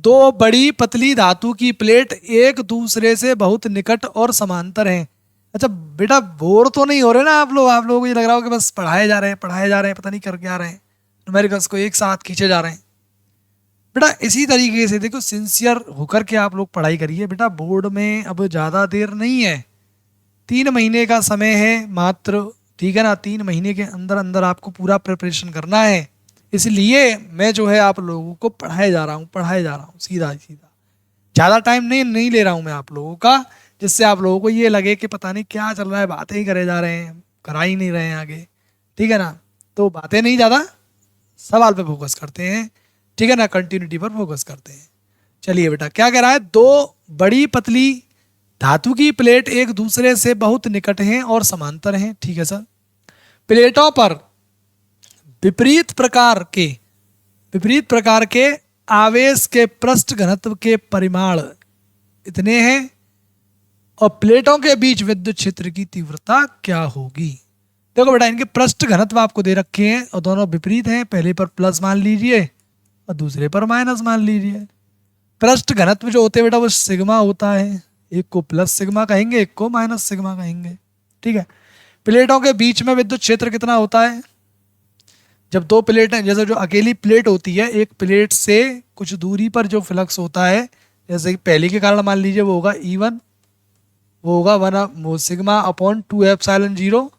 दो बड़ी पतली धातु की प्लेट एक दूसरे से बहुत निकट और समांतर हैं। अच्छा बेटा, बोर तो नहीं हो रहे ना आप लोग? आप लोगों को ये लग रहा हो कि बस पढ़ाए जा रहे हैं पढ़ाए जा रहे हैं, पता नहीं कर क्या रहे हैं, न्यूमेरिकल्स को एक साथ खींचे जा रहे हैं। बेटा इसी तरीके से देखो, सिंसियर होकर के आप लोग पढ़ाई करिए बेटा। बोर्ड में अब ज़्यादा देर नहीं है, 3 महीने का समय है मात्र। ठीक है ना, 3 महीने के अंदर अंदर आपको पूरा प्रिपरेशन करना है। इसलिए मैं जो है आप लोगों को पढ़ाए जा रहा हूँ सीधा सीधा। ज़्यादा टाइम नहीं ले रहा हूँ मैं आप लोगों का, जिससे आप लोगों को ये लगे कि पता नहीं क्या चल रहा है, बातें ही करे जा रहे हैं, करा ही नहीं रहे हैं आगे। ठीक है ना, तो बातें नहीं, ज़्यादा सवाल पे फोकस करते हैं। ठीक है ना, कंटिन्यूटी पर फोकस करते हैं। चलिए बेटा, क्या कह रहा है, दो बड़ी पतली धातु की प्लेट एक दूसरे से बहुत निकट हैं और समांतर हैं। ठीक है सर, प्लेटों पर विपरीत प्रकार के आवेश के पृष्ठ घनत्व के परिमाण इतने हैं, और प्लेटों के बीच विद्युत क्षेत्र की तीव्रता क्या होगी। देखो बेटा, इनके पृष्ठ घनत्व आपको दे रखे हैं और दोनों विपरीत हैं। पहले पर प्लस मान लीजिए और दूसरे पर माइनस मान लीजिए। पृष्ठ घनत्व जो होते हैं बेटा वो सिग्मा होता है, एक को प्लस सिग्मा कहेंगे, एक को माइनस सिग्मा कहेंगे। ठीक है, प्लेटों के बीच में विद्युत क्षेत्र कितना होता है, जब दो प्लेटें, जैसे जो अकेली प्लेट होती है, एक प्लेट से कुछ दूरी पर जो फ्लक्स होता है, जैसे कि पहले के कारण मान लीजिए वो होगा E1, वो होगा 1 सिग्मा/2ε0।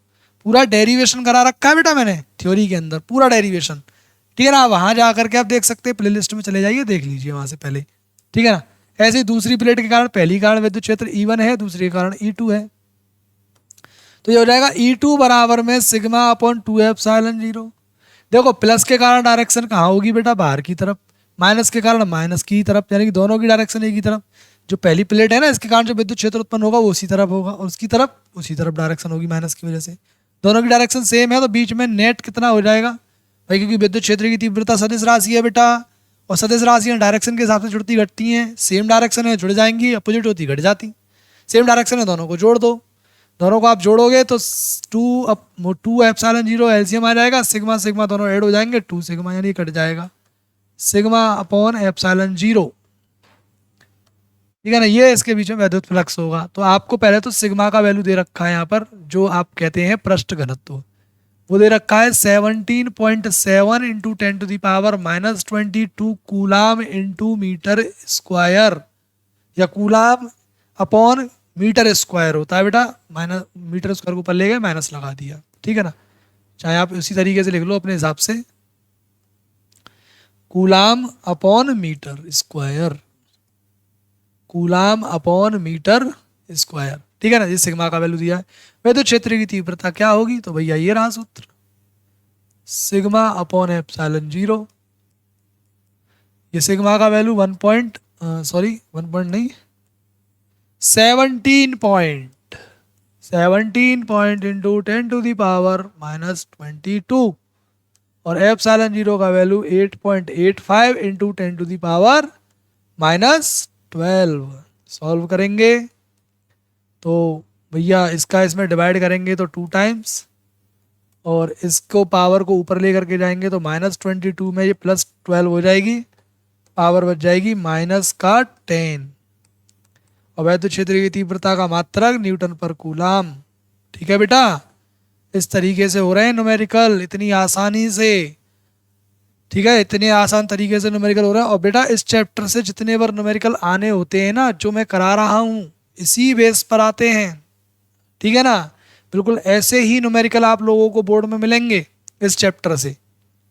पूरा डेरिवेशन करा रखा है बेटा मैंने थ्योरी के अंदर, पूरा डेरिवेशन। ठीक है ना, वहां जा करके आप देख सकते हैं, प्लेलिस्ट में चले जाइए, देख लीजिए वहां से पहले। ठीक है ना, ऐसे ही दूसरी प्लेट के कारण, पहली कारण विद्युत क्षेत्र E1 है, दूसरे कारण E2 है, तो ये हो जाएगा E2 बराबर में सिग्मा/2ε0। देखो प्लस के कारण डायरेक्शन कहाँ होगी बेटा, बाहर की तरफ, माइनस के कारण माइनस की तरफ, यानी कि दोनों की डायरेक्शन एक ही तरफ। जो पहली प्लेट है ना, इसके कारण जो विद्युत क्षेत्र उत्पन्न होगा वो उसी तरफ होगा, और उसी तरफ डायरेक्शन होगी माइनस की वजह से। दोनों की डायरेक्शन सेम है, तो बीच में नेट कितना हो जाएगा भाई, क्योंकि विद्युत क्षेत्र की तीव्रता सदिश राशि है बेटा, और सदिश राशियाँ डायरेक्शन के हिसाब से जुड़ती घटती हैं। सेम डायरेक्शन है जुड़ जाएंगी, अपोजिट होती घट जाती। सेम डायरेक्शन है, दोनों को जोड़ दो, दोनों को आप जोड़ोगे तो 2ε0 एलसीएम आ जाएगा, सिग्मा सिग्मा दोनों ऐड हो जाएंगे, 2 सिग्मा यानी कट जाएगा सिग्मा/ε0। ठीक है ना, ये इसके बीच में वैद्युत फ्लक्स होगा। तो आपको पहले तो सिग्मा का वैल्यू दे रखा है यहाँ पर, जो आप कहते हैं पृष्ठ घनत्व, वो दे रखा है 17.7 × 10⁻⁻22 कूलाम इंटू मीटर स्क्वायर, या कूलाम अपॉन मीटर स्क्वायर होता है बेटा। माइनस मीटर स्क्वायर को ऊपर ले गए, माइनस लगा दिया। ठीक है ना, चाहे आप उसी तरीके से लिख लो अपने हिसाब से, coulomb upon metre square, coulomb upon metre square. ठीक है ना, ये सिग्मा का वैल्यू दिया है। विद्युत क्षेत्र की तीव्रता क्या होगी, तो भैया ये रहा सूत्र, सिग्मा/ε0। ये सिग्मा का वैल्यू 1 पॉइंट 17 इंटू 10⁻⁻22, और ε0 का वैल्यू 8.85 इंटू 10⁻⁻12। सॉल्व करेंगे तो भैया इसका इसमें डिवाइड करेंगे तो 2 टाइम्स, और इसको पावर को ऊपर लेकर के जाएंगे तो -22 में ये +12 हो जाएगी, पावर बच जाएगी -10। और वैद्युत क्षेत्र की तीव्रता का मात्रक न्यूटन पर कूलाम। ठीक है बेटा, इस तरीके से हो रहे हैं न्यूमेरिकल इतनी आसानी से। ठीक है, इतने आसान तरीके से न्यूमेरिकल हो रहा है। और बेटा इस चैप्टर से जितने बार न्यूमेरिकल आने होते हैं ना, जो मैं करा रहा हूँ इसी बेस पर आते हैं। ठीक है ना, बिल्कुल ऐसे ही न्यूमेरिकल आप लोगों को बोर्ड में मिलेंगे इस चैप्टर से।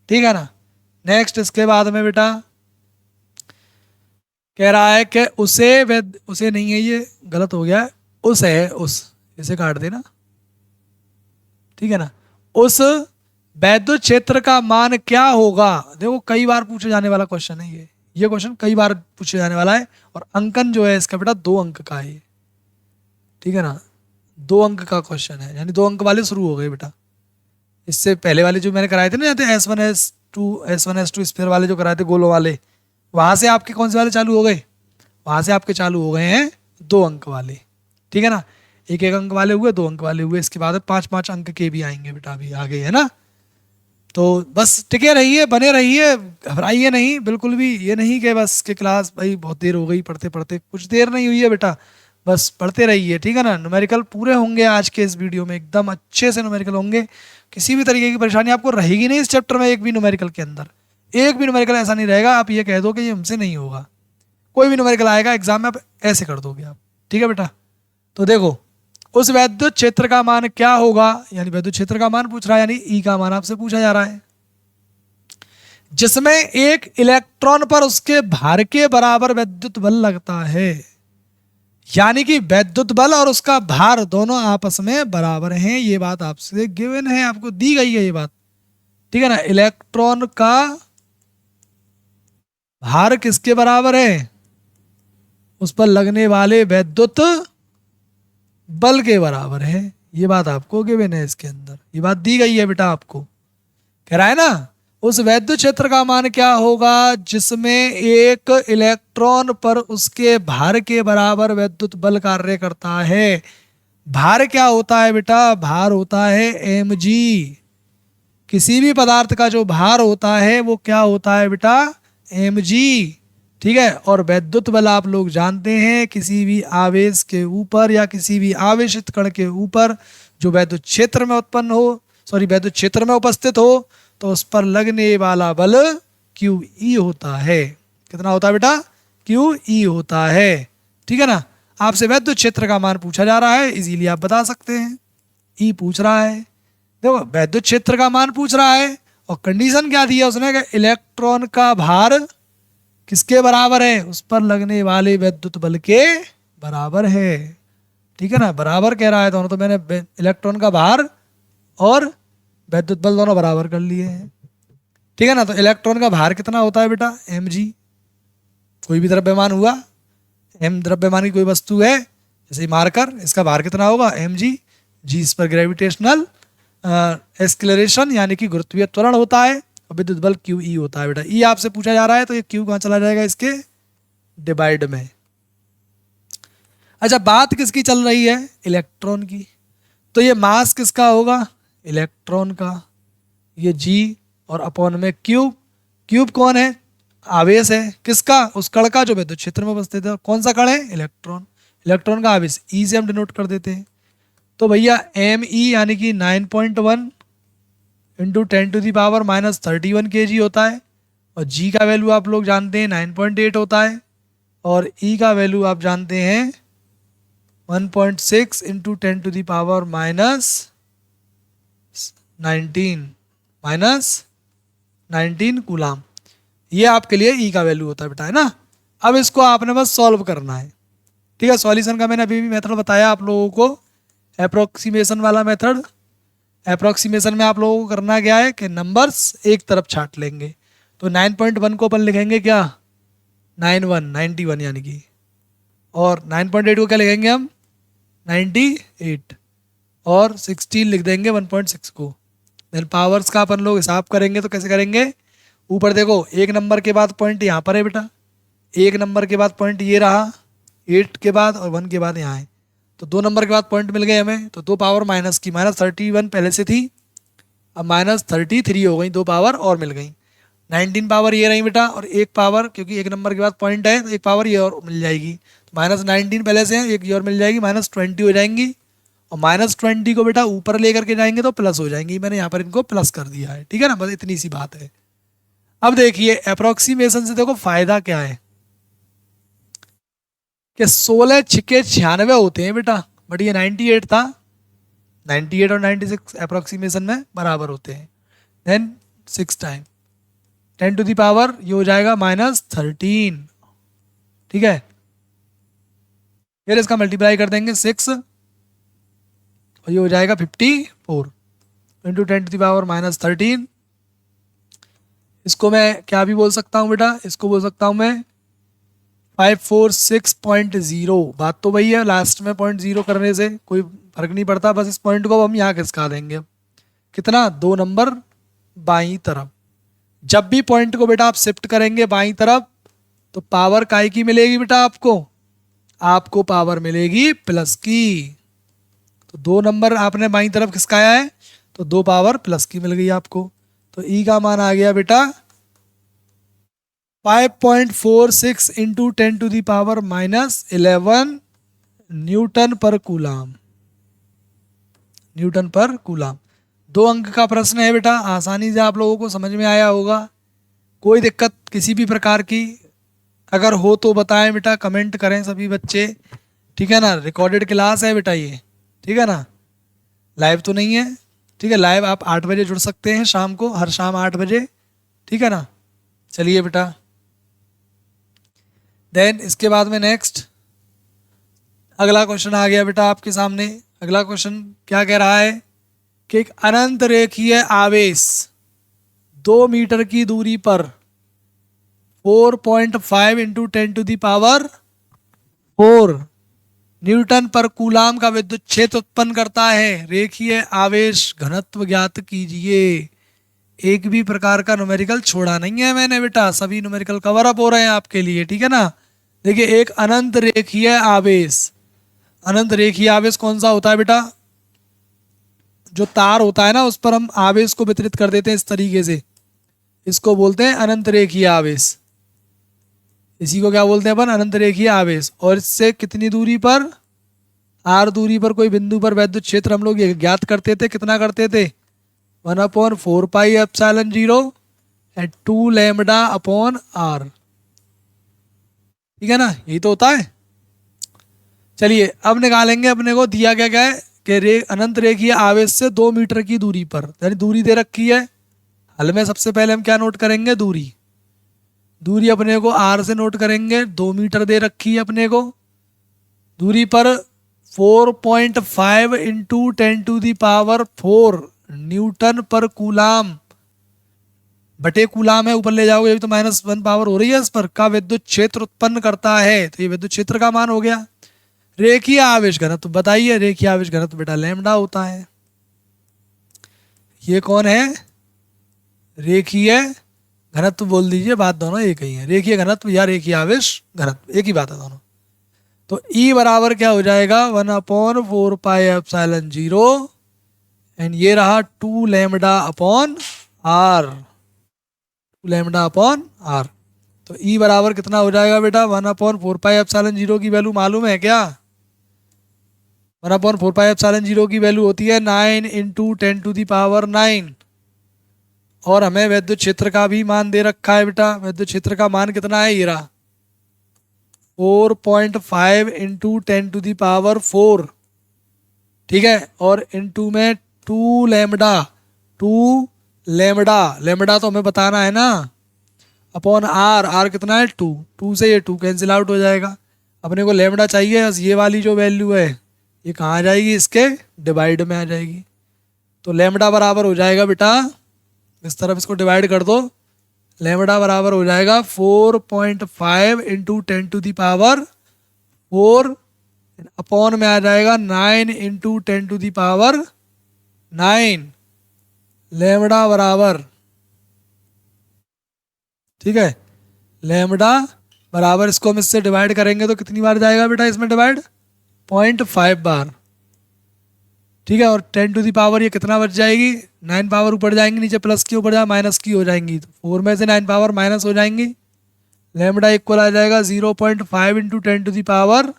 ठीक है ना। नेक्स्ट इसके बाद में बेटा कह रहा है कि उसे नहीं है, ये गलत हो गया है, उस है, उस, इसे काट देना। ठीक है ना। उस वैद्युत क्षेत्र का मान क्या होगा। देखो कई बार पूछे जाने वाला क्वेश्चन है ये क्वेश्चन कई बार पूछे जाने वाला है। और अंकन जो है इसका बेटा 2 अंक का है। ठीक है ना, 2 अंक का क्वेश्चन है, यानी 2 अंक वाले शुरू हो गए बेटा। इससे पहले वाले जो मैंने कराए थे ना, S1 S2 स्फीयर वाले जो कराए थे गोलों वाले, वहां से आपके कौन से वाले चालू हो गए, वहां से आपके चालू हो गए हैं 2 अंक वाले। ठीक है ना, 1-1 अंक वाले हुए, 2 अंक वाले हुए, इसके बाद 5-5 अंक के भी आएंगे बेटा, अभी आगे है ना। तो बस टिके रहिए, बने रहिए, घबराइए नहीं बिल्कुल भी। ये नहीं कि बस कि क्लास भाई बहुत देर हो गई पढ़ते पढ़ते, कुछ देर नहीं हुई है बेटा, बस पढ़ते रहिए। ठीक है ना, न्यूमेरिकल पूरे होंगे आज के इस वीडियो में, एकदम अच्छे से न्यूमेरिकल होंगे। किसी भी तरीके की परेशानी आपको रहेगी नहीं इस चैप्टर में। एक भी न्यूमेरिकल के अंदर एक भी न्यूमेरिकल ऐसा नहीं रहेगा आप ये कह दो कि ये हमसे नहीं होगा। कोई भी न्यूमेरिकल आएगा एग्जाम में आप ऐसे कर दोगे आप। ठीक है बेटा, तो देखो उस वैद्युत क्षेत्र का मान क्या होगा, यानी वैद्युत क्षेत्र का मान पूछ रहा है, यानी ई का मान आपसे पूछा जा रहा है, जिसमें एक इलेक्ट्रॉन पर उसके भार के बराबर वैद्युत बल लगता है। यानी कि वैद्युत बल और उसका भार दोनों आपस में बराबर हैं। ये बात आपसे गिवन है, आपको दी गई है ये बात। ठीक है ना, इलेक्ट्रॉन का भार किसके बराबर है, उस पर लगने वाले वैद्युत बल के बराबर है। ये बात आपको गिवन है, इसके अंदर ये बात दी गई है बेटा आपको। कह रहा है ना उस वैद्युत क्षेत्र का मान क्या होगा जिसमें एक इलेक्ट्रॉन पर उसके भार के बराबर वैद्युत बल कार्य करता है। भार क्या होता है बेटा, भार होता है mg। किसी भी पदार्थ का जो भार होता है वो क्या होता है बेटा, mg। ठीक है, और वैद्युत बल आप लोग जानते हैं, किसी भी आवेश के ऊपर या किसी भी आवेशित कण के ऊपर जो वैद्युत क्षेत्र में उत्पन्न हो, वैद्युत क्षेत्र में उपस्थित हो, तो उस पर लगने वाला बल QE होता है। कितना होता है बेटा, QE होता है। ठीक है ना, आपसे वैद्युत क्षेत्र का मान पूछा जा रहा है, इजीली आप बता सकते हैं। E पूछ रहा है, देखो वैद्युत क्षेत्र का मान पूछ रहा है और कंडीशन क्या दी है उसने कि इलेक्ट्रॉन का भार किसके बराबर है, उस पर लगने वाले वैद्युत बल के बराबर है। ठीक है ना, बराबर कह रहा है दोनों, तो मैंने इलेक्ट्रॉन का भार और वैद्युत बल दोनों बराबर कर लिए हैं। ठीक है ना, तो इलेक्ट्रॉन का भार कितना होता है बेटा, mg। कोई भी द्रव्यमान हुआ, m द्रव्यमान की कोई वस्तु है जैसे मारकर, इसका भार कितना होगा, mg। g इस पर ग्रेविटेशनल एक्सेलरेशन यानी कि गुरुत्वीय त्वरण होता है, और विद्युत बल QE होता है बेटा। E आपसे पूछा जा रहा है तो ये Q कहाँ चला जाएगा, इसके डिवाइड में। अच्छा, बात किसकी चल रही है, इलेक्ट्रॉन की। तो ये मास किसका होगा, इलेक्ट्रॉन का। ये G और अपॉन में क्यूब। क्यूब कौन है, आवेश है, किसका, उस कण का जो विद्युत क्षेत्र में उपस्थित है। कौन सा कण है, इलेक्ट्रॉन। इलेक्ट्रॉन का आवेश E से हम डिनोट कर देते हैं। तो भैया ME यानी कि 9.1 इंटू 10⁻³ kg होता है, और G का वैल्यू आप लोग जानते हैं 9.8 होता है, और E का वैल्यू आप जानते हैं 1.6 इंटू 10⁻19 कूलाम। ये आपके लिए E का वैल्यू होता है बेटा, है ना। अब इसको आपने बस सॉल्व करना है। ठीक है, सॉल्यूशन का मैंने अभी भी मेथड बताया आप लोगों को, अप्रोक्सीमेशन वाला मेथड। अप्रोक्सीमेशन में आप लोगों को करना क्या है कि नंबर्स एक तरफ छाट लेंगे। तो 9.1 को अपन लिखेंगे क्या, 91 यानी कि, और 9.8 को क्या लिखेंगे हम, 98, और 16 लिख देंगे 1.6 को। देन पावर्स का अपन लोग हिसाब करेंगे तो कैसे करेंगे, ऊपर देखो एक नंबर के बाद पॉइंट यहाँ पर है बेटा, एक नंबर के बाद पॉइंट ये रहा 8 के बाद, और 1 के बाद यहाँ है। तो 2 नंबर के बाद पॉइंट मिल गए हमें, तो 2 पावर माइनस की -31 पहले से थी, अब -33 हो गई, 2 पावर और मिल गई। 19 पावर ये रही बेटा, और एक पावर, क्योंकि एक नंबर के बाद पॉइंट है तो एक पावर ये और मिल जाएगी। तो -19 पहले से है, एक ये और मिल जाएगी, -20 हो जाएंगी। और -20 को बेटा ऊपर लेकर के जाएंगे तो प्लस हो जाएंगी। मैंने यहाँ पर इनको प्लस कर दिया है, ठीक है ना, बस इतनी सी बात है। अब देखिए अप्रोक्सीमेशन से देखो फायदा क्या है कि 16 छिके 96 होते हैं बेटा, बट ये 98 था। 98 और 96 अप्रोक्सीमेशन में बराबर होते हैं। Then 6 time 10 to the power ये हो जाएगा -13, ठीक है। फिर इसका मल्टीप्लाई कर देंगे 6 और ये हो जाएगा 54 इंटू 10 टू द पावर -13। इसको मैं क्या भी बोल सकता हूँ बेटा, इसको बोल सकता हूँ मैं 546.0। बात तो वही है, लास्ट में 0.0 करने से कोई फर्क नहीं पड़ता, बस इस पॉइंट को हम यहाँ खिसका देंगे। कितना, 2 नंबर बाईं तरफ। जब भी पॉइंट को बेटा आप शिफ्ट करेंगे बाईं तरफ तो पावर काय की मिलेगी बेटा, आपको पावर मिलेगी प्लस की। तो 2 नंबर आपने बाईं तरफ खिसकाया है तो 2 पावर प्लस की मिल गई आपको। तो ई का मान आ गया बेटा 5.46 into 10 to the power -11 newton per coulomb. Newton per coulomb. 2 अंक का प्रश्न है बेटा, आसानी से आप लोगों को समझ में आया होगा। कोई दिक्कत किसी भी प्रकार की अगर हो तो बताएं बेटा, कमेंट करें सभी बच्चे, ठीक है ना। रिकॉर्डेड क्लास है बेटा ये, ठीक है ना, लाइव तो नहीं है, ठीक है। लाइव आप 8 बजे जुड़ सकते हैं शाम को, हर शाम 8 बजे, ठीक है ना। चलिए बेटा, देन इसके बाद में नेक्स्ट अगला क्वेश्चन आ गया बेटा आपके सामने। अगला क्वेश्चन क्या कह रहा है कि एक अनंत रेखीय आवेश 2 मीटर की दूरी पर 4.5 into 10 to the power 4 newton per coulomb का विद्युत क्षेत्र उत्पन्न करता है। रेखीय आवेश घनत्व ज्ञात कीजिए। एक भी प्रकार का न्यूमेरिकल छोड़ा नहीं है मैंने बेटा, सभी न्यूमेरिकल कवर अप हो रहे हैं आपके लिए, ठीक है ना। देखिए एक अनंत रेखीय आवेश, अनंत रेखीय आवेश कौन सा होता है बेटा, जो तार होता है ना उस पर हम आवेश को वितरित कर देते हैं इस तरीके से, इसको बोलते हैं अनंत रेखीय आवेश। इसी को क्या बोलते हैं अपन, अनंत रेखीय आवेश। और इससे कितनी दूरी पर, r दूरी पर कोई बिंदु पर वैद्युत क्षेत्र हम लोग ये ज्ञात करते थे, कितना करते थे, 1/4 pi epsilon 0 and 2 lambda upon r, ठीक है ना, यही तो होता है। चलिए अब निकालेंगे, अपने को दिया क्या क्या है कि अनंत रेखीय आवेश से 2 मीटर की दूरी पर, यानी दूरी दे रखी है। हल में सबसे पहले हम क्या नोट करेंगे, दूरी। दूरी अपने को r से नोट करेंगे, 2 मीटर दे रखी है अपने को। दूरी पर 4.5 into 10 to the power 4 newton per coulomb बटे कूलाम है, ऊपर ले जाओगे अभी तो -1 पावर हो रही है इस पर, का विद्युत क्षेत्र उत्पन्न करता है। तो ये विद्युत क्षेत्र का मान हो गया। रेखीय आवेश घनत्व बताइए, रेखीय आवेश घनत्व बेटा लैम्डा होता है। ये कौन है, रेखीय घनत्व बोल दीजिए, बात दोनों एक ही है, रेखीय घनत्व या रेखीय आवेश घनत्व एक ही बात है दोनों। तो E बराबर क्या हो जाएगा, 1/4 पाई एप्सिलॉन 0 एंड ये रहा 2 lambda upon r, 2 lambda upon r। तो E बराबर कितना हो जाएगा बेटा, 1/4 पाई एप्सिलॉन 0 की वैल्यू मालूम है क्या, 1/4 पाई एप्सिलॉन 0 की वैल्यू होती है 9 इंटू 10 टू दी पावर 9। और हमें विद्युत क्षेत्र का भी मान दे रखा है बेटा, विद्युत क्षेत्र का मान कितना है, ये रहा 4.5 इंटू 10 टू दी पावर 4, ठीक है। और इंटू में 2 लैम्डा, 2 लैम्डा, लैम्डा तो हमें बताना है ना, अपॉन r, r कितना है 2, 2 से ये 2 कैंसिल आउट हो जाएगा। अपने को लैम्डा चाहिए, बस ये वाली जो वैल्यू है ये कहाँ आ जाएगी, इसके डिवाइड में आ जाएगी। तो लैम्डा बराबर हो जाएगा बेटा, इस तरफ इसको डिवाइड कर दो, लैम्डा बराबर हो जाएगा 4.5 into 10 to the power 4 upon में आ जाएगा 9 into 10 to the power 9 lambda बराबर, ठीक है, लैम्डा बराबर, इसको हम इससे डिवाइड करेंगे तो कितनी बार जाएगा बेटा इसमें डिवाइड, 0.5 बार, ठीक है, और 10⁻, ये कितना बच जाएगी, 9 पावर ऊपर जाएंगी, नीचे प्लस की ऊपर जाए माइनस की हो जाएंगी, तो 4 में से 9 पावर माइनस हो जाएंगी। लैम्बडा इक्वल आ जाएगा 0.5 इंटू 10⁻⁻5।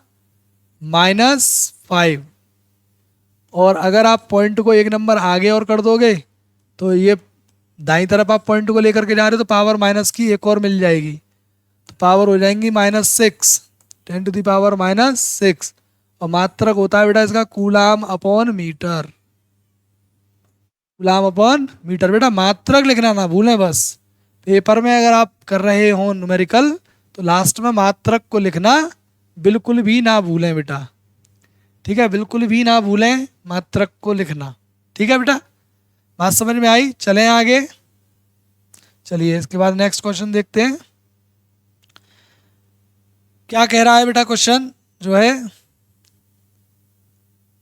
और अगर आप पॉइंट को एक नंबर आगे और कर दोगे तो ये दाईं तरफ आप पॉइंट को लेकर के जा रहे हो तो पावर माइनस की एक और मिल जाएगी, तो पावर हो जाएंगी -6, 10⁻⁻6। और मात्रक होता है बेटा इसका coulomb upon metre, coulomb upon metre. बेटा मात्रक लिखना ना भूलें बस, पेपर में अगर आप कर रहे हो न्यूमेरिकल तो लास्ट में मात्रक को लिखना बिल्कुल भी ना भूलें बेटा, ठीक है, बिल्कुल भी ना भूलें मात्रक को लिखना, ठीक है बेटा। बात समझ में आई? चलें आगे। चलिए इसके बाद नेक्स्ट क्वेश्चन देखते हैं क्या कह रहा है बेटा। क्वेश्चन जो है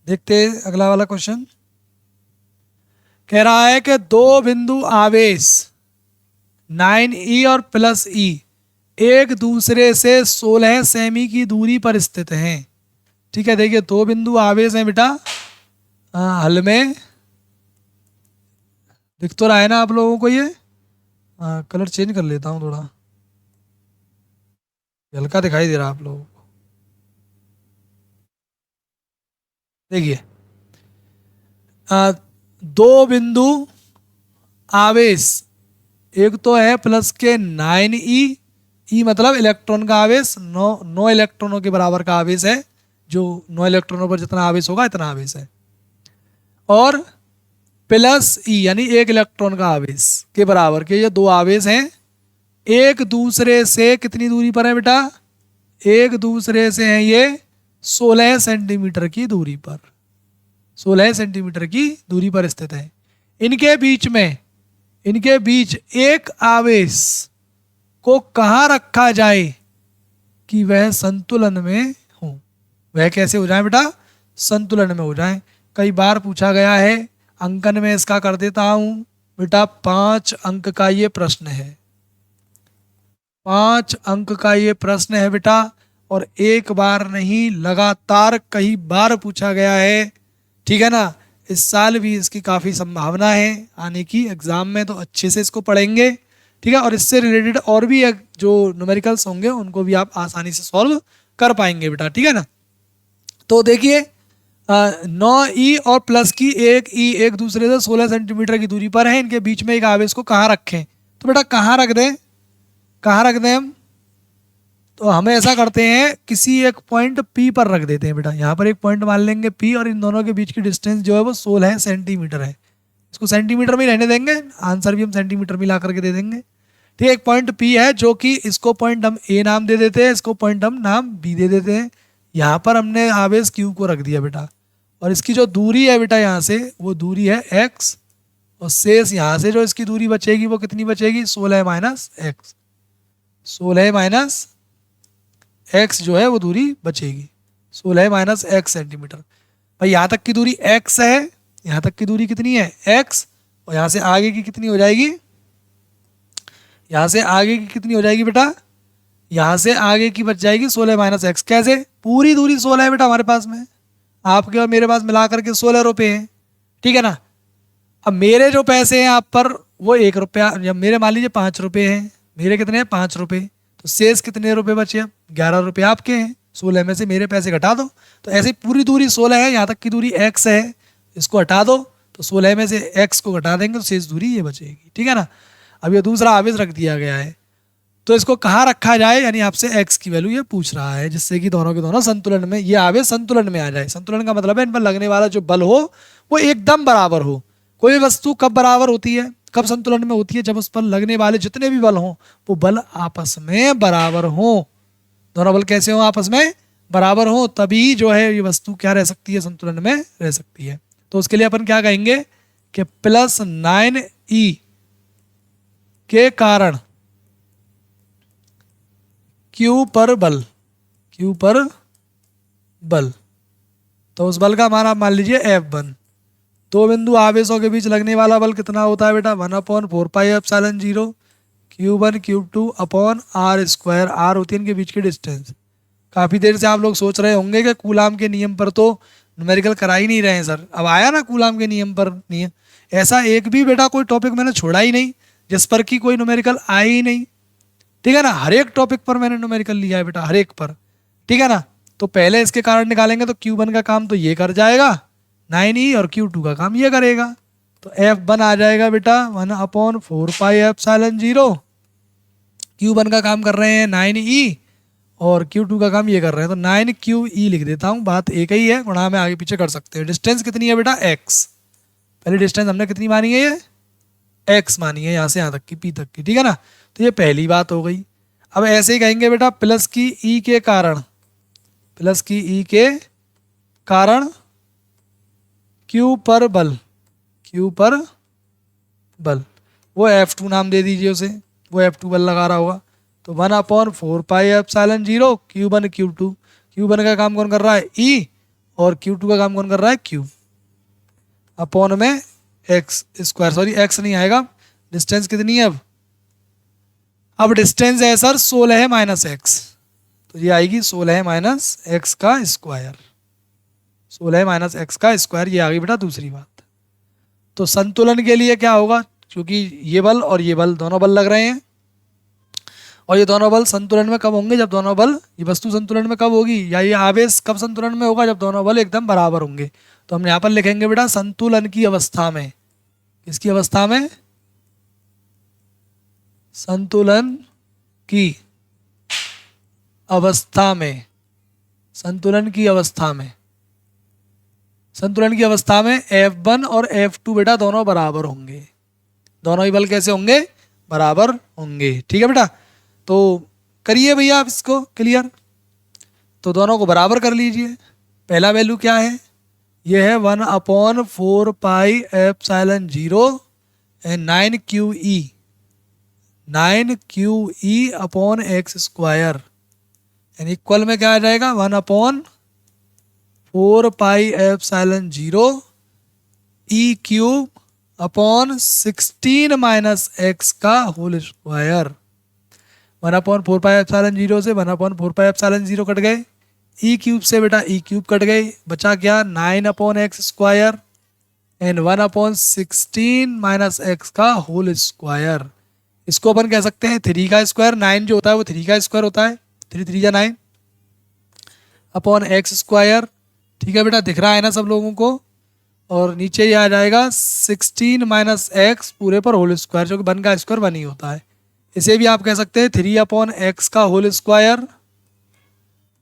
देखते हैं अगला वाला क्वेश्चन। कह रहा है कि दो बिंदु आवेश 9e और +e एक दूसरे से 16 सेमी की दूरी पर स्थित हैं। ठीक है, देखिए दो बिंदु आवेश हैं बेटा, हल में दिख तो रहा है ना आप लोगों को ये। कलर चेंज कर लेता हूँ थोड़ा, हल्का दिखाई दे रहा है आप लोगों को। देखिए दो बिंदु आवेश, एक तो है प्लस के 9e, ई मतलब इलेक्ट्रॉन का आवेश, 9 इलेक्ट्रॉनों के बराबर का आवेश है, जो 9 इलेक्ट्रॉनों पर जितना आवेश होगा इतना आवेश है, और प्लस ई यानी 1 इलेक्ट्रॉन का आवेश के बराबर के ये दो आवेश हैं। एक दूसरे से कितनी दूरी पर है बेटा? एक दूसरे से हैं ये 16 सेंटीमीटर की दूरी पर, 16 सेंटीमीटर की दूरी पर स्थित है। इनके बीच एक आवेश को कहाँ रखा जाए कि वह संतुलन में हो? वह कैसे हो जाए बेटा? संतुलन में हो जाए। कई बार पूछा गया है, अंकन में इसका कर देता हूं बेटा। 5 अंक का ये प्रश्न है, 5 अंक का ये प्रश्न है बेटा, और एक बार नहीं लगातार कई बार पूछा गया है, ठीक है ना। इस साल भी इसकी काफ़ी संभावना है आने की एग्जाम में, तो अच्छे से इसको पढ़ेंगे, ठीक है। और इससे रिलेटेड और भी जो न्यूमेरिकल्स होंगे उनको भी आप आसानी से सॉल्व कर पाएंगे बेटा, ठीक है ना। तो देखिए 9e और प्लस की 1e एक दूसरे से 16 सेंटीमीटर की दूरी पर है। इनके बीच में एक आवेश को कहाँ रखें? तो बेटा कहाँ रख दें, कहाँ रख दें हम? तो हमें ऐसा करते हैं, किसी एक पॉइंट P पर रख देते हैं बेटा। यहाँ पर एक पॉइंट मान लेंगे P, और इन दोनों के बीच की डिस्टेंस जो है वो 16 सेंटीमीटर है। इसको सेंटीमीटर में रहने देंगे, आंसर भी हम सेंटीमीटर में ला करके दे देंगे, ठीक है। एक पॉइंट P है जो कि इसको पॉइंट हम A नाम दे देते हैं, इसको पॉइंट हम नाम B दे देते हैं। यहाँ पर हमने आवेश Q को रख दिया बेटा, और इसकी जो दूरी है बेटा यहाँ से, वो दूरी है x, और शेष यहाँ से जो इसकी दूरी बचेगी वो कितनी बचेगी? 16 माइनस x, 16 माइनस x जो है वो दूरी बचेगी, 16 माइनस x सेंटीमीटर। भाई यहाँ तक की दूरी x है, यहाँ तक की दूरी कितनी है? x, और यहाँ से आगे की कितनी हो जाएगी? यहाँ से आगे की कितनी हो जाएगी बेटा? यहाँ से आगे की बच जाएगी 16 माइनस x। कैसे? पूरी दूरी 16 है बेटा हमारे पास में, आपके और मेरे पास मिला करके 16 रुपये हैं, ठीक है ना। अब मेरे जो पैसे हैं आप पर वो 1 रुपया, या मेरे मान लीजिए 5 रुपये हैं, मेरे कितने हैं? 5 रुपये, तो शेष कितने रुपये बचे? अब 11 रुपये आपके हैं, 16 में से मेरे पैसे घटा दो। तो ऐसे पूरी दूरी 16 है, यहाँ तक की दूरी x है, इसको हटा दो तो 16 में से x को घटा देंगे तो शेष दूरी ये बचेगी, ठीक है ना। अब ये दूसरा आवेश रख दिया गया है, तो इसको कहाँ रखा जाए, यानी आपसे x की वैल्यू ये पूछ रहा है, जिससे कि दोनों के दोनों संतुलन में, ये आवेश संतुलन में आ जाए। संतुलन का मतलब है इन पर लगने वाला जो बल हो वो एकदम बराबर हो। कोई वस्तु कब बराबर होती है, कब संतुलन में होती है? जब उस पर लगने वाले जितने भी बल हों वो बल आपस में बराबर हों। दोनों बल कैसे हों? आपस में बराबर हों, तभी जो है ये वस्तु क्या रह सकती है? संतुलन में रह सकती है। तो उसके लिए अपन क्या कहेंगे कि प्लस 9e के कारण Q पर बल, तो उस बल का मान आप मान लीजिए F1। दो बिंदु आवेशों के बीच लगने वाला बल कितना होता है बेटा? 1/4πε0 Q1 Q2 upon r²। r होती है इनके बीच की डिस्टेंस। काफ़ी देर से आप लोग सोच रहे होंगे कि कूलाम के नियम पर तो न्यूमेरिकल करा ही नहीं रहे हैं सर। अब आया ना कूलाम के नियम पर नियम, ऐसा एक भी बेटा कोई टॉपिक मैंने छोड़ा ही नहीं जिस पर कि कोई न्यूमेरिकल आए ही नहीं, ठीक है ना। हर एक टॉपिक पर मैंने न्यूमेरिकल लिया है बेटा, हर एक पर, ठीक है ना। तो पहले इसके कारण निकालेंगे तो Q1 का काम तो ये कर जाएगा 9e, और Q2 का काम ये करेगा। तो F1 आ जाएगा बेटा 1/4πε0। Q1 का काम कर रहे हैं 9e और Q2 का काम ये कर रहे हैं, तो 9QE लिख देता हूँ, बात एक ही है, गुणा में आगे पीछे कर सकते हैं। डिस्टेंस कितनी है बेटा x, पहले डिस्टेंस हमने कितनी मानी है, ये x मानी है यहाँ से यहाँ तक की, P तक की, ठीक है ना। तो ये पहली बात हो गई। अब ऐसे ही कहेंगे बेटा प्लस की E के कारण, प्लस की E के कारण Q पर बल, Q पर बल, वो F2 नाम दे दीजिए उसे, वो F2 बल लगा रहा होगा। तो 1/4πε0 Q1 Q2, Q1 का काम कौन कर रहा है E, और Q2 का काम कौन कर रहा है Q, अपॉन में एक्स स्क्वायर, सॉरी एक्स नहीं आएगा, डिस्टेंस कितनी है अब डिस्टेंस है सर 16 है माइनस एक्स, तो ये आएगी 16 है माइनस एक्स का स्क्वायर, 16 है माइनस एक्स का स्क्वायर, ये आ गई बेटा दूसरी बात। तो संतुलन के लिए क्या होगा, क्योंकि ये बल और ये बल दोनों बल लग रहे हैं, और ये दोनों बल संतुलन में कब होंगे, जब दोनों बल, ये वस्तु संतुलन में कब होगी, या ये आवेश कब संतुलन में होगा, जब दोनों बल एकदम बराबर होंगे। तो हम यहाँ पर लिखेंगे बेटा संतुलन की अवस्था में, किसकी अवस्था में, संतुलन की अवस्था में, संतुलन की अवस्था में, संतुलन की अवस्था में F1 और F2 बेटा दोनों बराबर होंगे, दोनों ही बल कैसे होंगे, बराबर होंगे, ठीक है बेटा। तो करिए भैया आप इसको क्लियर, तो दोनों को बराबर कर लीजिए। पहला वैल्यू क्या है, ये है 1/4πε0 and 9QE, 9QE upon X square, यानी इक्वल में क्या आ जाएगा 1/4πε0 E cube upon 16 minus X का होल स्क्वायर। 1/4πε0 से 1/4πε0 कट गए, E क्यूब से बेटा E क्यूब कट गए, बचा क्या 9 upon X square and 1/16 minus X का होल स्क्वायर। इसको अपन कह सकते हैं 3 का स्क्वायर, 9 जो होता है वो 3 का स्क्वायर होता है, 3 3 या 9 अपॉन एक्स स्क्वायर, ठीक है बेटा, दिख रहा है ना सब लोगों को। और नीचे ये आ जाएगा 16 माइनस एक्स पूरे पर होल स्क्वायर, जो कि 1 का स्क्वायर 1 ही होता है। इसे भी आप कह सकते हैं 3 अपॉन एक्स का होल स्क्वायर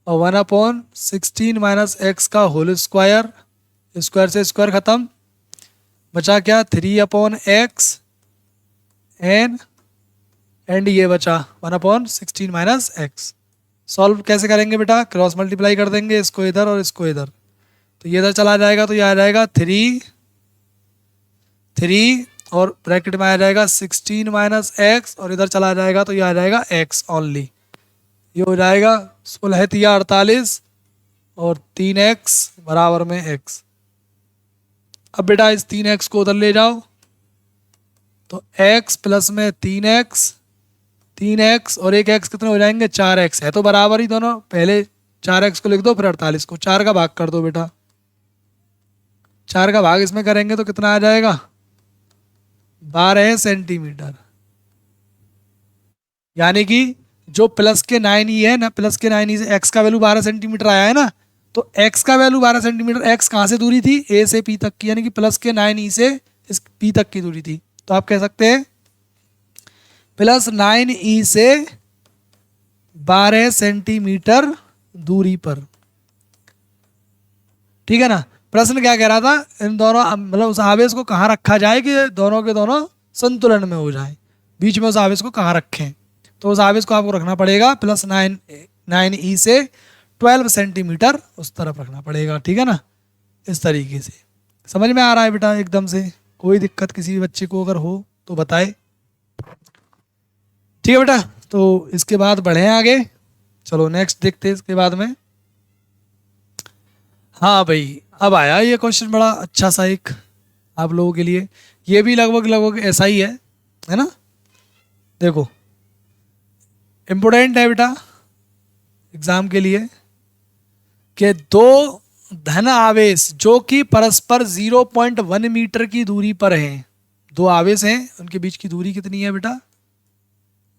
और 1/16 माइनस एक्स का होल स्क्वायर, स्क्वायर से स्क्वायर खत्म, बचा क्या 3 अपॉन एक्स एंड ये बचा 1/16 माइनस एक्स। सॉल्व कैसे करेंगे बेटा, क्रॉस मल्टीप्लाई कर देंगे, इसको इधर और इसको इधर, तो ये इधर चला जाएगा, तो ये आ जाएगा 3 और ब्रैकेट में आ जाएगा 16 माइनस एक्स, और इधर चला जाएगा तो ये आ जाएगा एक्स ओनली, ये हो जाएगा 16 तिया 48 और 3x बराबर में x। अब बेटा इस 3x को उधर ले जाओ, तो x प्लस में 3x और एक x कितने हो जाएंगे 4x, है तो बराबर ही दोनों, पहले 4x को लिख दो फिर 48 को 4 का भाग कर दो बेटा, 4 का भाग इसमें करेंगे तो कितना आ जाएगा 12 सेंटीमीटर, यानी कि जो प्लस के 9e है ना, प्लस के 9e से x का वैल्यू 12 सेंटीमीटर आया है ना, तो x का वैल्यू 12 सेंटीमीटर, x कहाँ से दूरी थी a से p तक की, यानी कि प्लस के 9e से इस p तक की दूरी थी, तो आप कह सकते हैं प्लस 9e से 12 सेंटीमीटर दूरी पर, ठीक है ना। प्रश्न क्या कह रहा था, इन दोनों मतलब उस आवेश को कहाँ रखा जाए कि दोनों के दोनों संतुलन में हो जाए, बीच में उस आवेश को कहाँ रखें, तो उस आवेश को आपको रखना पड़ेगा प्लस 9e से 12 सेंटीमीटर उस तरफ रखना पड़ेगा, ठीक है ना। इस तरीके से समझ में आ रहा है बेटा एकदम से, कोई दिक्कत किसी बच्चे को अगर हो तो बताए, ठीक है बेटा। तो इसके बाद बढ़े आगे, चलो नेक्स्ट देखते हैं इसके बाद में। हाँ भाई अब आया ये क्वेश्चन बड़ा अच्छा सा एक आप लोगों के लिए, ये भी लगभग ऐसा ही है ना। देखो इम्पोर्टेंट है बेटा एग्जाम के लिए कि 2 धन आवेश जो कि परस्पर 0.1 मीटर की दूरी पर हैं, दो आवेश हैं, उनके बीच की दूरी कितनी है बेटा?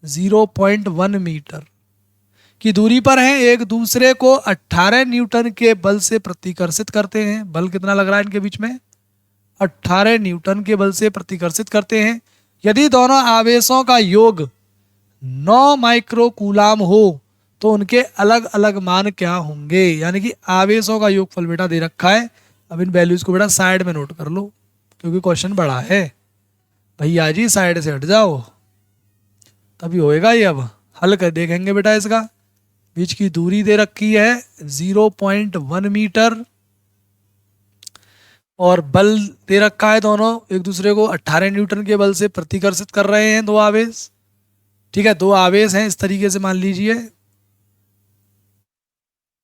0.1 मीटर की दूरी पर हैं, एक दूसरे को 18 न्यूटन के बल से प्रतिकर्षित करते हैं। बल कितना लग रहा है इनके बीच में? 18 न्यूटन के बल से प्रतिकर्षित करते हैं। यदि दोनों आवेशों का योग 9 माइक्रोकूलाम हो तो उनके अलग अलग मान क्या होंगे? यानी कि आवेशों का योगफल बेटा दे रखा है। अब इन वैल्यूज को बेटा साइड में नोट कर लो, क्योंकि क्वेश्चन बड़ा है। भैया जी साइड से हट जाओ, तभी होएगा ये। अब हल कर देखेंगे बेटा। इसका बीच की दूरी दे रखी है 0.1 मीटर और बल दे रखा है, दोनों एक दूसरे को 18 न्यूटन के बल से प्रतिकर्षित कर रहे हैं, दो आवेश। ठीक है, दो आवेश हैं इस तरीके से मान लीजिए।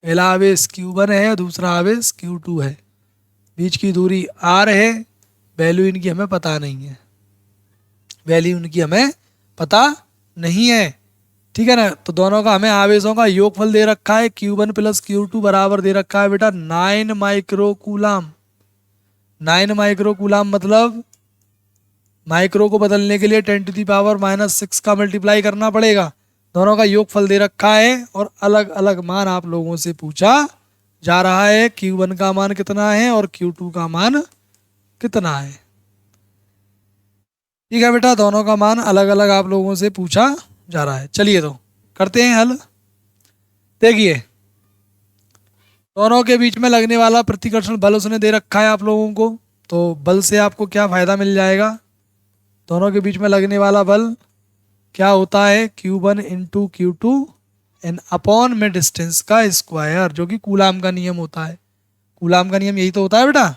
पहला आवेश Q1 है, दूसरा आवेश Q2 है। बीच की दूरी R है। वैल्यू इनकी हमें पता नहीं है, वैल्यू इनकी हमें पता नहीं है। ठीक है ना, तो दोनों का हमें आवेशों का योगफल दे रखा है। Q1 प्लस Q2 बराबर दे रखा है बेटा 9 माइक्रोकूलाम। 9 माइक्रोकूलाम मतलब माइक्रो को बदलने के लिए 10⁻⁻⁶ का मल्टीप्लाई करना पड़ेगा। दोनों का योगफल दे रखा है और अलग अलग मान आप लोगों से पूछा जा रहा है। Q1 का मान कितना है और Q2 का मान कितना है। ठीक है बेटा, दोनों का मान अलग अलग आप लोगों से पूछा जा रहा है। चलिए तो करते हैं हल। देखिए, दोनों के बीच में लगने वाला प्रतिकर्षण बल उसने दे रखा है आप लोगों को। तो बल से आपको क्या फायदा मिल जाएगा? दोनों के बीच में लगने वाला बल क्या होता है? Q1 इंटू Q2 एन अपॉन में डिस्टेंस का स्क्वायर, जो कि कूलाम का नियम होता है। कूलाम का नियम यही तो होता है बेटा।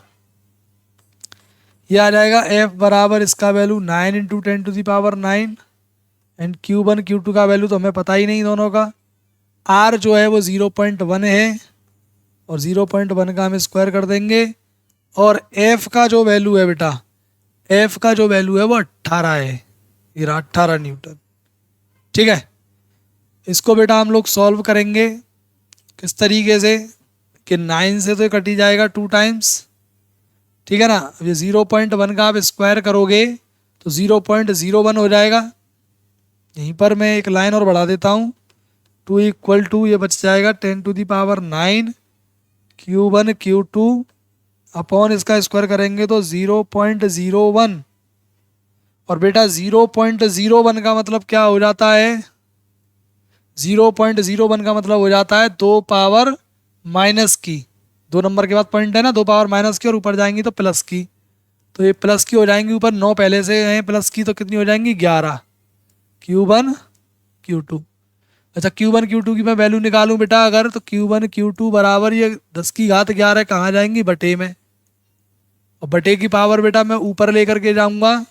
ये आ जाएगा F बराबर इसका value 9 into 10⁻⁹ and Q1 Q2 का वैल्यू तो हमें पता ही नहीं दोनों का। R जो है वो 0.1 है और 0.1 का हम स्क्वायर कर देंगे। और F का जो वैल्यू है बेटा, F का जो वैल्यू है वो 18 है, ये 18 न्यूटन। ठीक है, इसको बेटा हम लोग सॉल्व करेंगे किस तरीके से कि 9 से तो कट ही जाएगा 2 टाइम्स। ठीक है ना, अब ये 0.1 का आप स्क्वायर करोगे तो 0.01 हो जाएगा। यहीं पर मैं एक लाइन और बढ़ा देता हूँ, 2 इक्वल टू ये बच जाएगा 10⁹ Q1 Q2 अपॉन इसका स्क्वायर करेंगे तो 0.01। और बेटा 0.01 का मतलब क्या हो जाता है? 0.01 का मतलब हो जाता है 2 पावर माइनस की। 2 नंबर के बाद पॉइंट है ना, 2 पावर माइनस की और ऊपर जाएंगी तो प्लस की। तो ये प्लस की हो जाएंगी, ऊपर 9 पहले से हैं प्लस की, तो कितनी हो जाएंगी? 11 Q1 Q2। अच्छा, Q1 Q2 की मैं वैल्यू निकालूं बेटा अगर, तो Q1 Q2 बराबर ये 10⁻11 कहाँ जाएंगी? बटे में। और बटे की पावर बेटा मैं ऊपर लेकर के जाऊंगा,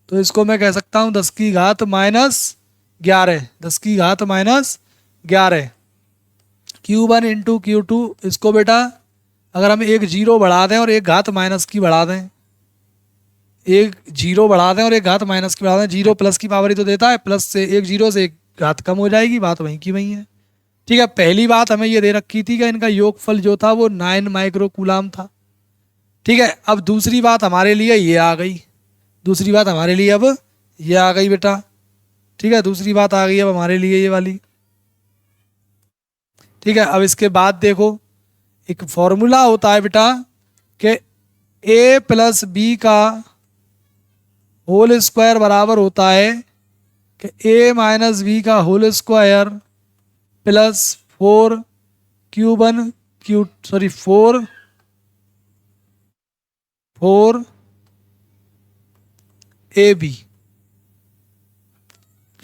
तो इसको मैं कह सकता हूँ 10⁻11। 10⁻11 Q1 इंटू Q2। इसको बेटा अगर हम एक जीरो बढ़ा दें और एक घात माइनस की बढ़ा दें, एक जीरो बढ़ा दें और एक घात माइनस की बढ़ा दें, जीरो प्लस की पावर ही तो देता है, प्लस से एक जीरो से एक घात कम हो जाएगी, बात वहीं की वहीं है। ठीक है, पहली बात हमें ये दे रखी थी कि इनका योगफल जो था वो 9 माइक्रोकूलाम था। ठीक है, अब दूसरी बात हमारे लिए ये आ गई, दूसरी बात हमारे लिए अब ये आ गई बेटा। ठीक है, दूसरी बात आ गई अब हमारे लिए ये वाली। ठीक है, अब इसके बाद देखो, एक फॉर्मूला होता है बेटा कि a प्लस बी का होल स्क्वायर बराबर होता है कि a माइनस बी का whole square plus 4 4ab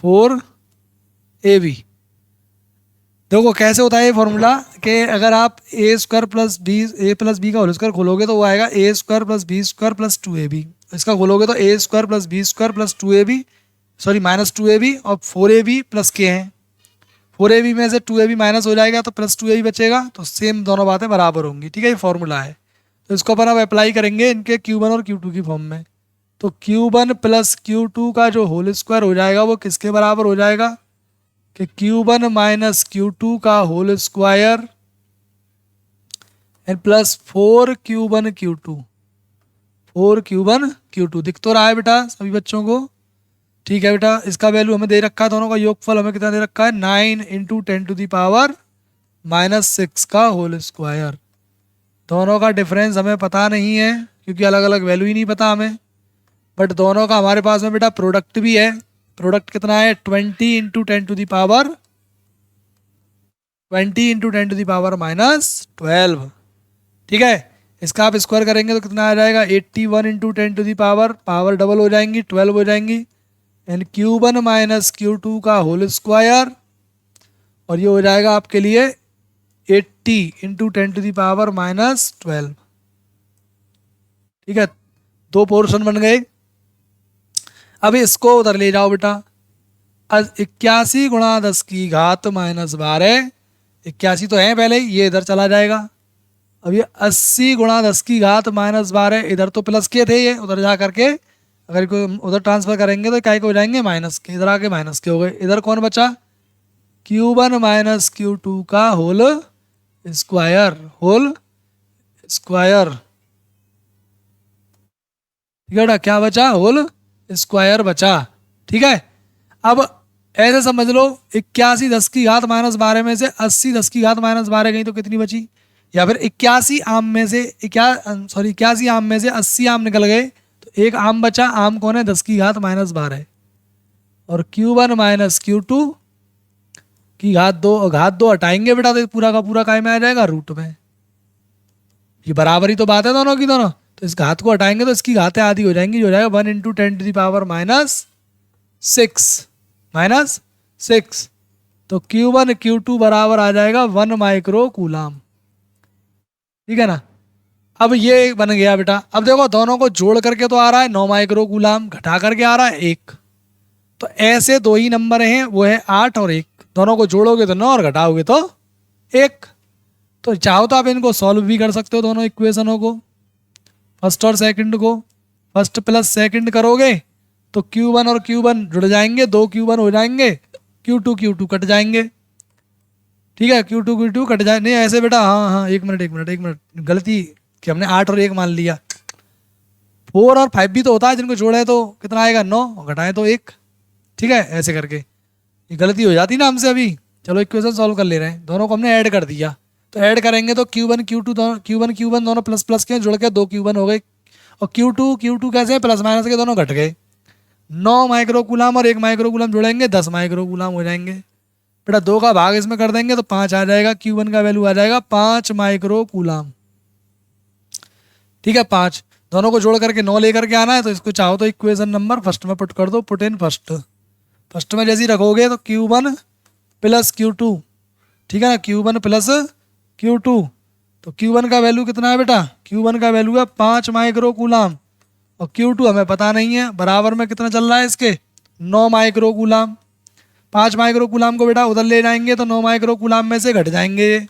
4ab। देखो कैसे होता है ये फॉर्मूला कि अगर आप a² प्लस बी का होल स्क्वायर खोलोगे तो वो आएगा a² plus b² plus 2ab। इसका खोलोगे तो a² plus b² plus 2ab, sorry minus 2ab, और 4ab प्लस के हैं। 4ab में से 2ab माइनस हो जाएगा तो प्लस 2ab बचेगा, तो सेम दोनों बातें बराबर होंगी। ठीक है, ये फॉर्मूला है। तो इसको अपन अब अप्लाई करेंगे इनके Q1 और Q2 की फॉर्म में। तो Q1 प्लस Q2 का जो होल स्क्वायर हो जाएगा वो किसके बराबर हो जाएगा कि Q1 माइनस Q2 का whole square and plus 4Q1Q2, 4Q1Q2 दिख तो रहा है बेटा सभी बच्चों को? ठीक है बेटा, इसका वैल्यू हमें दे रखा है, दोनों का योगफल हमें कितना दे रखा है, 9 × 10⁻⁻6 का होल स्क्वायर। दोनों का डिफरेंस हमें पता नहीं है क्योंकि अलग अलग वैल्यू ही नहीं पता हमें, बट दोनों का हमारे पास में बेटा प्रोडक्ट भी है। प्रोडक्ट कितना है, 20 × 10⁻12। ठीक है, इसका आप स्क्वायर करेंगे तो कितना आ जाएगा, 81 × 10⁻, पावर डबल हो जाएंगी, 12 हो जाएंगी, एंड Q1 - Q2 का होल स्क्वायर, और ये हो जाएगा आपके लिए 80 × 10⁻12। ठीक है, दो पोर्शन बन गए। अब इसको उधर ले जाओ बेटा, 81 × 10⁻12, 81 तो है पहले, ये इधर चला जाएगा। अब ये 80 × 10⁻12, इधर तो प्लस के थे, ये उधर जा करके अगर को उधर ट्रांसफर करेंगे तो क्या हो जाएंगे, माइनस के, इधर आके माइनस के हो गए। इधर कौन बचा, Q1 - Q2 का होल स्क्वायर, होल स्क्वायर। ठीक है बेटा, क्या बचा, होल स्क्वायर बचा। ठीक है, अब ऐसे समझ लो 81 10⁻12 में से 80 10⁻12 गई तो कितनी बची, या फिर 81 आम में से 81 आम में से 80 आम निकल गए तो एक आम बचा। आम कौन है, 10⁻12, और Q1 - Q2 की घात 2 हटाएंगे बेटा तो पूरा का पूरा काय में आ जाएगा, रूट में। ये बराबरी तो बात है दोनों की दोनों, तो इस घात को हटाएंगे तो इसकी घातें आधी हो जाएंगी, जो हो जाएगा 1 × 10⁻6 -6। तो Q1 Q2 बराबर आ जाएगा 1 माइक्रो कूलाम। ठीक है ना, अब ये बन गया बेटा। अब देखो दोनों को जोड़ करके तो आ रहा है 9 माइक्रो कूलाम, घटा करके आ रहा है 1, तो ऐसे दो ही नंबर हैं, वो है 8 और 1। दोनों को जोड़ोगे तो 9 और घटाओगे तो 1। तो चाहो तो आप इनको सॉल्व भी कर सकते हो, दोनों इक्वेशनों को, फर्स्ट और सेकंड को। फर्स्ट प्लस सेकंड करोगे तो Q1 और Q1 जुड़ जाएंगे, 2 Q1 हो जाएंगे, Q2 कट जाएंगे। ठीक है, Q2 कट जाए, नहीं ऐसे बेटा, हाँ, एक मिनट गलती कि हमने 8 और 1 मान लिया। 4 और 5 भी तो होता है, जिनको जोड़े तो कितना आएगा, 9, और घटाएं तो 1। ठीक है, ऐसे करके ये गलती हो जाती ना हमसे अभी। चलो इक्वेशन सॉल्व कर ले रहे हैं, दोनों को हमने ऐड कर दिया, तो ऐड करेंगे तो Q1 Q1 दोनों प्लस प्लस के जुड़ के 2 Q1 हो गए, और Q2 कैसे हैं, प्लस माइनस के दोनों घट गए। 9 माइक्रो कूलाम और 1 माइक्रो कूलाम जुड़ेंगे, 10 माइक्रो कूलाम हो जाएंगे। बेटा 2 का भाग इसमें कर देंगे तो 5 आ जाएगा, Q1 का वैल्यू आ जाएगा 5 माइक्रो कूलाम। ठीक है, 5, दोनों को जोड़ करके 9 लेकर के आना है, तो इसको चाहो तो इक्वेशन नंबर फर्स्ट में पुट कर दो, पुट इन फर्स्ट में जैसे ही रखोगे तो Q1 + Q2, ठीक है ना, Q1 + Q2, तो Q1 का वैल्यू कितना है बेटा, Q1 का वैल्यू है 5 माइक्रो कूलाम, और Q2 हमें पता नहीं है, बराबर में कितना चल रहा है इसके, 9 माइक्रो कूलाम। 5 माइक्रो कूलाम को बेटा उधर ले जाएंगे तो 9 माइक्रो कूलाम में से घट जाएंगे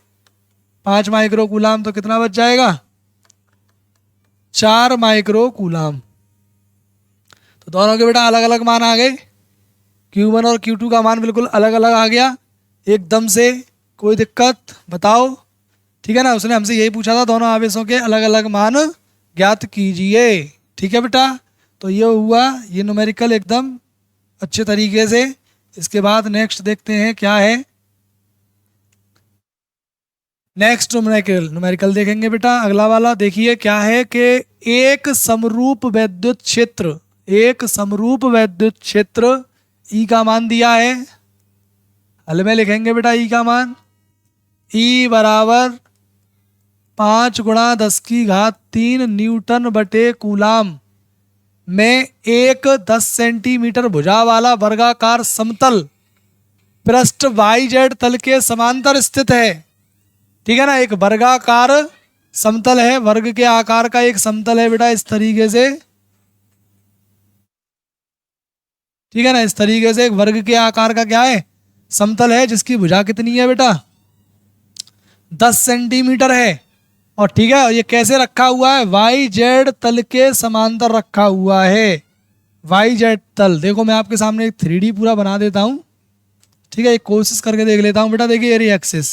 5 माइक्रो कूलाम, तो कितना बच जाएगा, 4 माइक्रो कूलाम। तो दोनों के बेटा अलग अलग मान आ गए, Q1 और Q2 का मान बिल्कुल अलग अलग आ गया एकदम से, कोई दिक्कत बताओ। ठीक है ना, उसने हमसे यही पूछा था, दोनों आवेशों के अलग अलग मान ज्ञात कीजिए। ठीक है बेटा, तो ये हुआ ये न्यूमेरिकल एकदम अच्छे तरीके से। इसके बाद नेक्स्ट देखते हैं क्या है, नेक्स्ट न्यूमेरिकल देखेंगे बेटा। अगला वाला देखिए क्या है कि एक समरूप वैद्युत क्षेत्र E का मान दिया है। हल में लिखेंगे बेटा E का मान, E बराबर 5 × 10⁻³ न्यूटन बटे कूलाम में एक 10 सेंटीमीटर भुजा वाला वर्गाकार समतल पृष्ठ YZ तल के समांतर स्थित है। ठीक है ना, एक वर्गाकार समतल है, वर्ग के आकार का एक समतल है बेटा, इस तरीके से। ठीक है ना, इस तरीके से एक वर्ग के आकार का क्या है, समतल है, जिसकी भुजा कितनी है बेटा, 10 सेंटीमीटर है। और ठीक है, ये कैसे रखा हुआ है, YZ तल के समांतर रखा हुआ है। YZ तल, देखो मैं आपके सामने एक 3D पूरा बना देता हूं। ठीक है, एक कोशिश करके देख लेता हूं बेटा। देखिए ये एक्सिस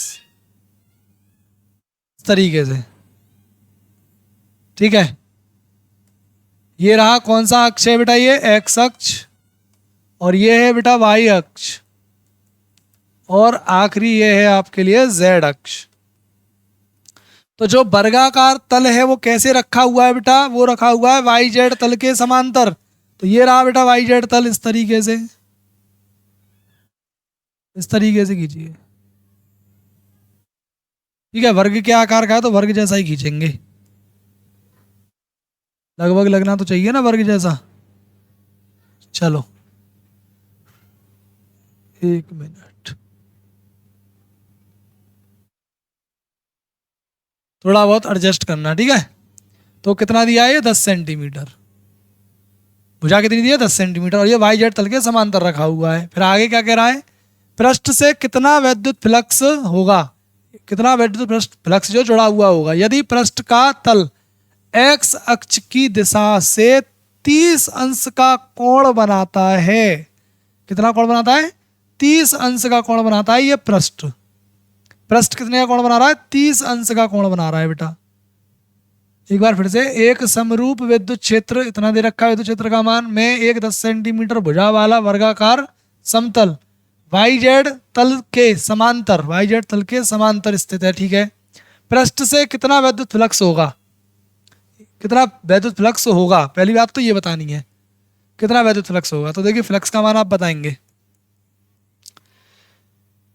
इस तरीके से, ठीक है, ये रहा कौन सा अक्ष है बेटा, ये एक्स अक्ष, और ये है बेटा वाई अक्ष, और आखिरी ये है आपके लिए जेड अक्ष। तो जो वर्गाकार तल है वो कैसे रखा हुआ है बेटा, वो रखा हुआ है वाई जेड तल के समांतर। तो ये रहा बेटा वाई जेड तल, इस तरीके से, इस तरीके से खींचिए। ठीक है, वर्ग के आकार का है तो वर्ग जैसा ही खींचेंगे, लगभग लगना तो चाहिए ना वर्ग जैसा। चलो 1 मिनट, थोड़ा बहुत एडजस्ट करना, ठीक है। तो कितना दिया है ये 10 सेंटीमीटर, भुजा कितनी दी है 10 सेंटीमीटर, और ये वाई जेड तल के समांतर रखा हुआ है। फिर आगे क्या कह रहा है, पृष्ठ से कितना विद्युत फ्लक्स होगा, कितना विद्युत पृष्ठ फ्लक्स जो जुड़ा हुआ होगा यदि पृष्ठ का तल एक्स अक्ष की दिशा से 30 अंश का कोण बनाता है। कितना कोण बनाता है, 30 अंश का कोण बनाता है ये पृष्ठ। पृष्ठ कितने का कोण बना रहा है, 30 अंश का कोण बना रहा है बेटा। एक बार फिर से, एक समरूप विद्युत क्षेत्र, इतना दे रखा है विद्युत क्षेत्र का मान, में एक 10 सेंटीमीटर भुजा वाला वर्गाकार समतल वाई जेड तल के समांतर, वाई जेड तल के समांतर स्थित है। ठीक है, पृष्ठ से कितना विद्युत फ्लक्स होगा, कितना विद्युत फ्लक्स होगा, पहली बात तो ये बतानी है कितना विद्युत फ्लक्स होगा। तो देखिए फ्लक्स का मान आप बताएंगे।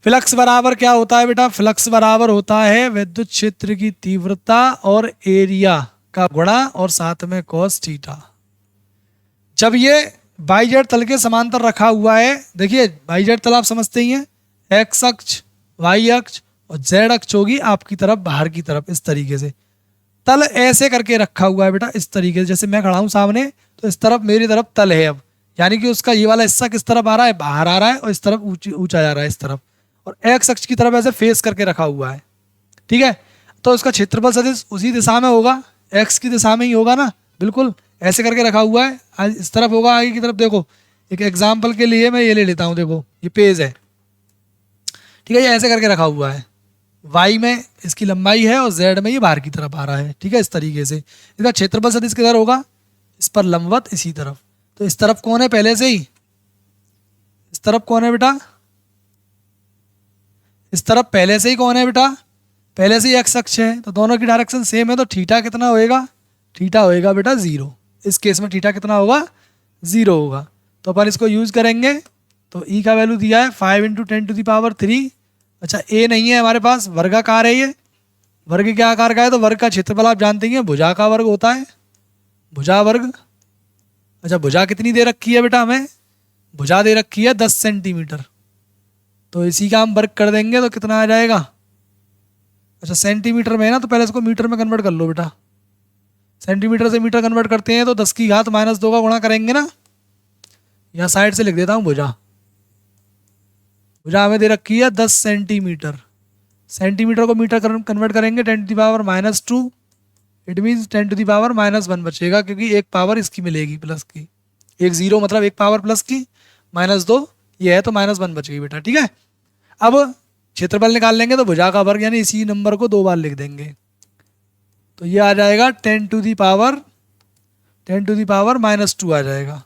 फ्लक्स बराबर क्या होता है बेटा, फ्लक्स बराबर होता है विद्युत क्षेत्र की तीव्रता और एरिया का गुणा और साथ में cos थीटा। जब ये वाई जेड तल के समांतर रखा हुआ है, देखिए वाई जेड तल आप समझते ही हैं, एक्स अक्ष, वाई अक्ष और जेड अक्ष होगी आपकी तरफ, बाहर की तरफ, इस तरीके से तल ऐसे करके रखा हुआ है बेटा, इस तरीके से। जैसे मैं खड़ा हूं सामने तो इस तरफ मेरी तरफ तल है, अब यानी कि उसका ये वाला हिस्सा किस तरफ आ रहा है, बाहर आ रहा है, और इस तरफ ऊंचा जा रहा है इस तरफ, और एक्स अक्ष की तरफ ऐसे फेस करके रखा हुआ है। ठीक है, तो उसका क्षेत्रफल सदिश उसी दिशा में होगा, एक्स की दिशा में ही होगा ना, बिल्कुल ऐसे करके रखा हुआ है, इस तरफ होगा आगे की तरफ। देखो एक एग्जाम्पल के लिए मैं ये ले लेता हूँ, देखो ये पेज है, ठीक है, ये ऐसे करके रखा हुआ है, वाई में इसकी लंबाई है और जेड में ये बाहर की तरफ आ रहा है। ठीक है, इस तरीके से इसका क्षेत्रफल सदिश किधर होगा, इस पर लंबवत इसी तरफ। तो इस तरफ कौन है पहले से ही, इस तरफ कौन है बेटा, इस तरफ पहले से ही कौन है बेटा, पहले से ही एक्स अक्ष है, तो दोनों की डायरेक्शन सेम है, तो थीटा कितना होएगा, थीटा होएगा बेटा 0। इस केस में थीटा कितना होगा, 0 होगा। तो अपन इसको यूज करेंगे, तो ई का वैल्यू दिया है 5 × 10⁻³ अच्छा ए नहीं है हमारे पास, वर्गाकार है ये, वर्ग के आकार का है, तो वर्ग का क्षेत्रफल आप जानते हैं भुजा का वर्ग होता है, भुजा वर्ग। अच्छा भुजा कितनी दे रखी है बेटा, हमें भुजा दे रखी है 10 सेंटीमीटर, तो इसी का हम वर्ग कर देंगे तो कितना आ जाएगा। अच्छा सेंटीमीटर में है ना, तो पहले इसको मीटर में कन्वर्ट कर लो बेटा, सेंटीमीटर से मीटर कन्वर्ट करते हैं तो 10 की घात -2 का गुणा करेंगे ना। यहाँ साइड से लिख देता हूँ भुजा, भुजा हमें दे रखी है 10 सेंटीमीटर, सेंटीमीटर को मीटर कन्वर्ट करेंगे 10⁻², इट मीन्स 10⁻⁻1 बचेगा, क्योंकि एक पावर इसकी मिलेगी प्लस की, एक 0 मतलब एक पावर प्लस की, -2 ये है तो -1 बच गई बेटा। ठीक है, अब क्षेत्रफल निकाल लेंगे तो भुजा का वर्ग यानी इसी नंबर को 2 बार लिख देंगे, तो ये आ जाएगा 10⁻⁻2 आ जाएगा।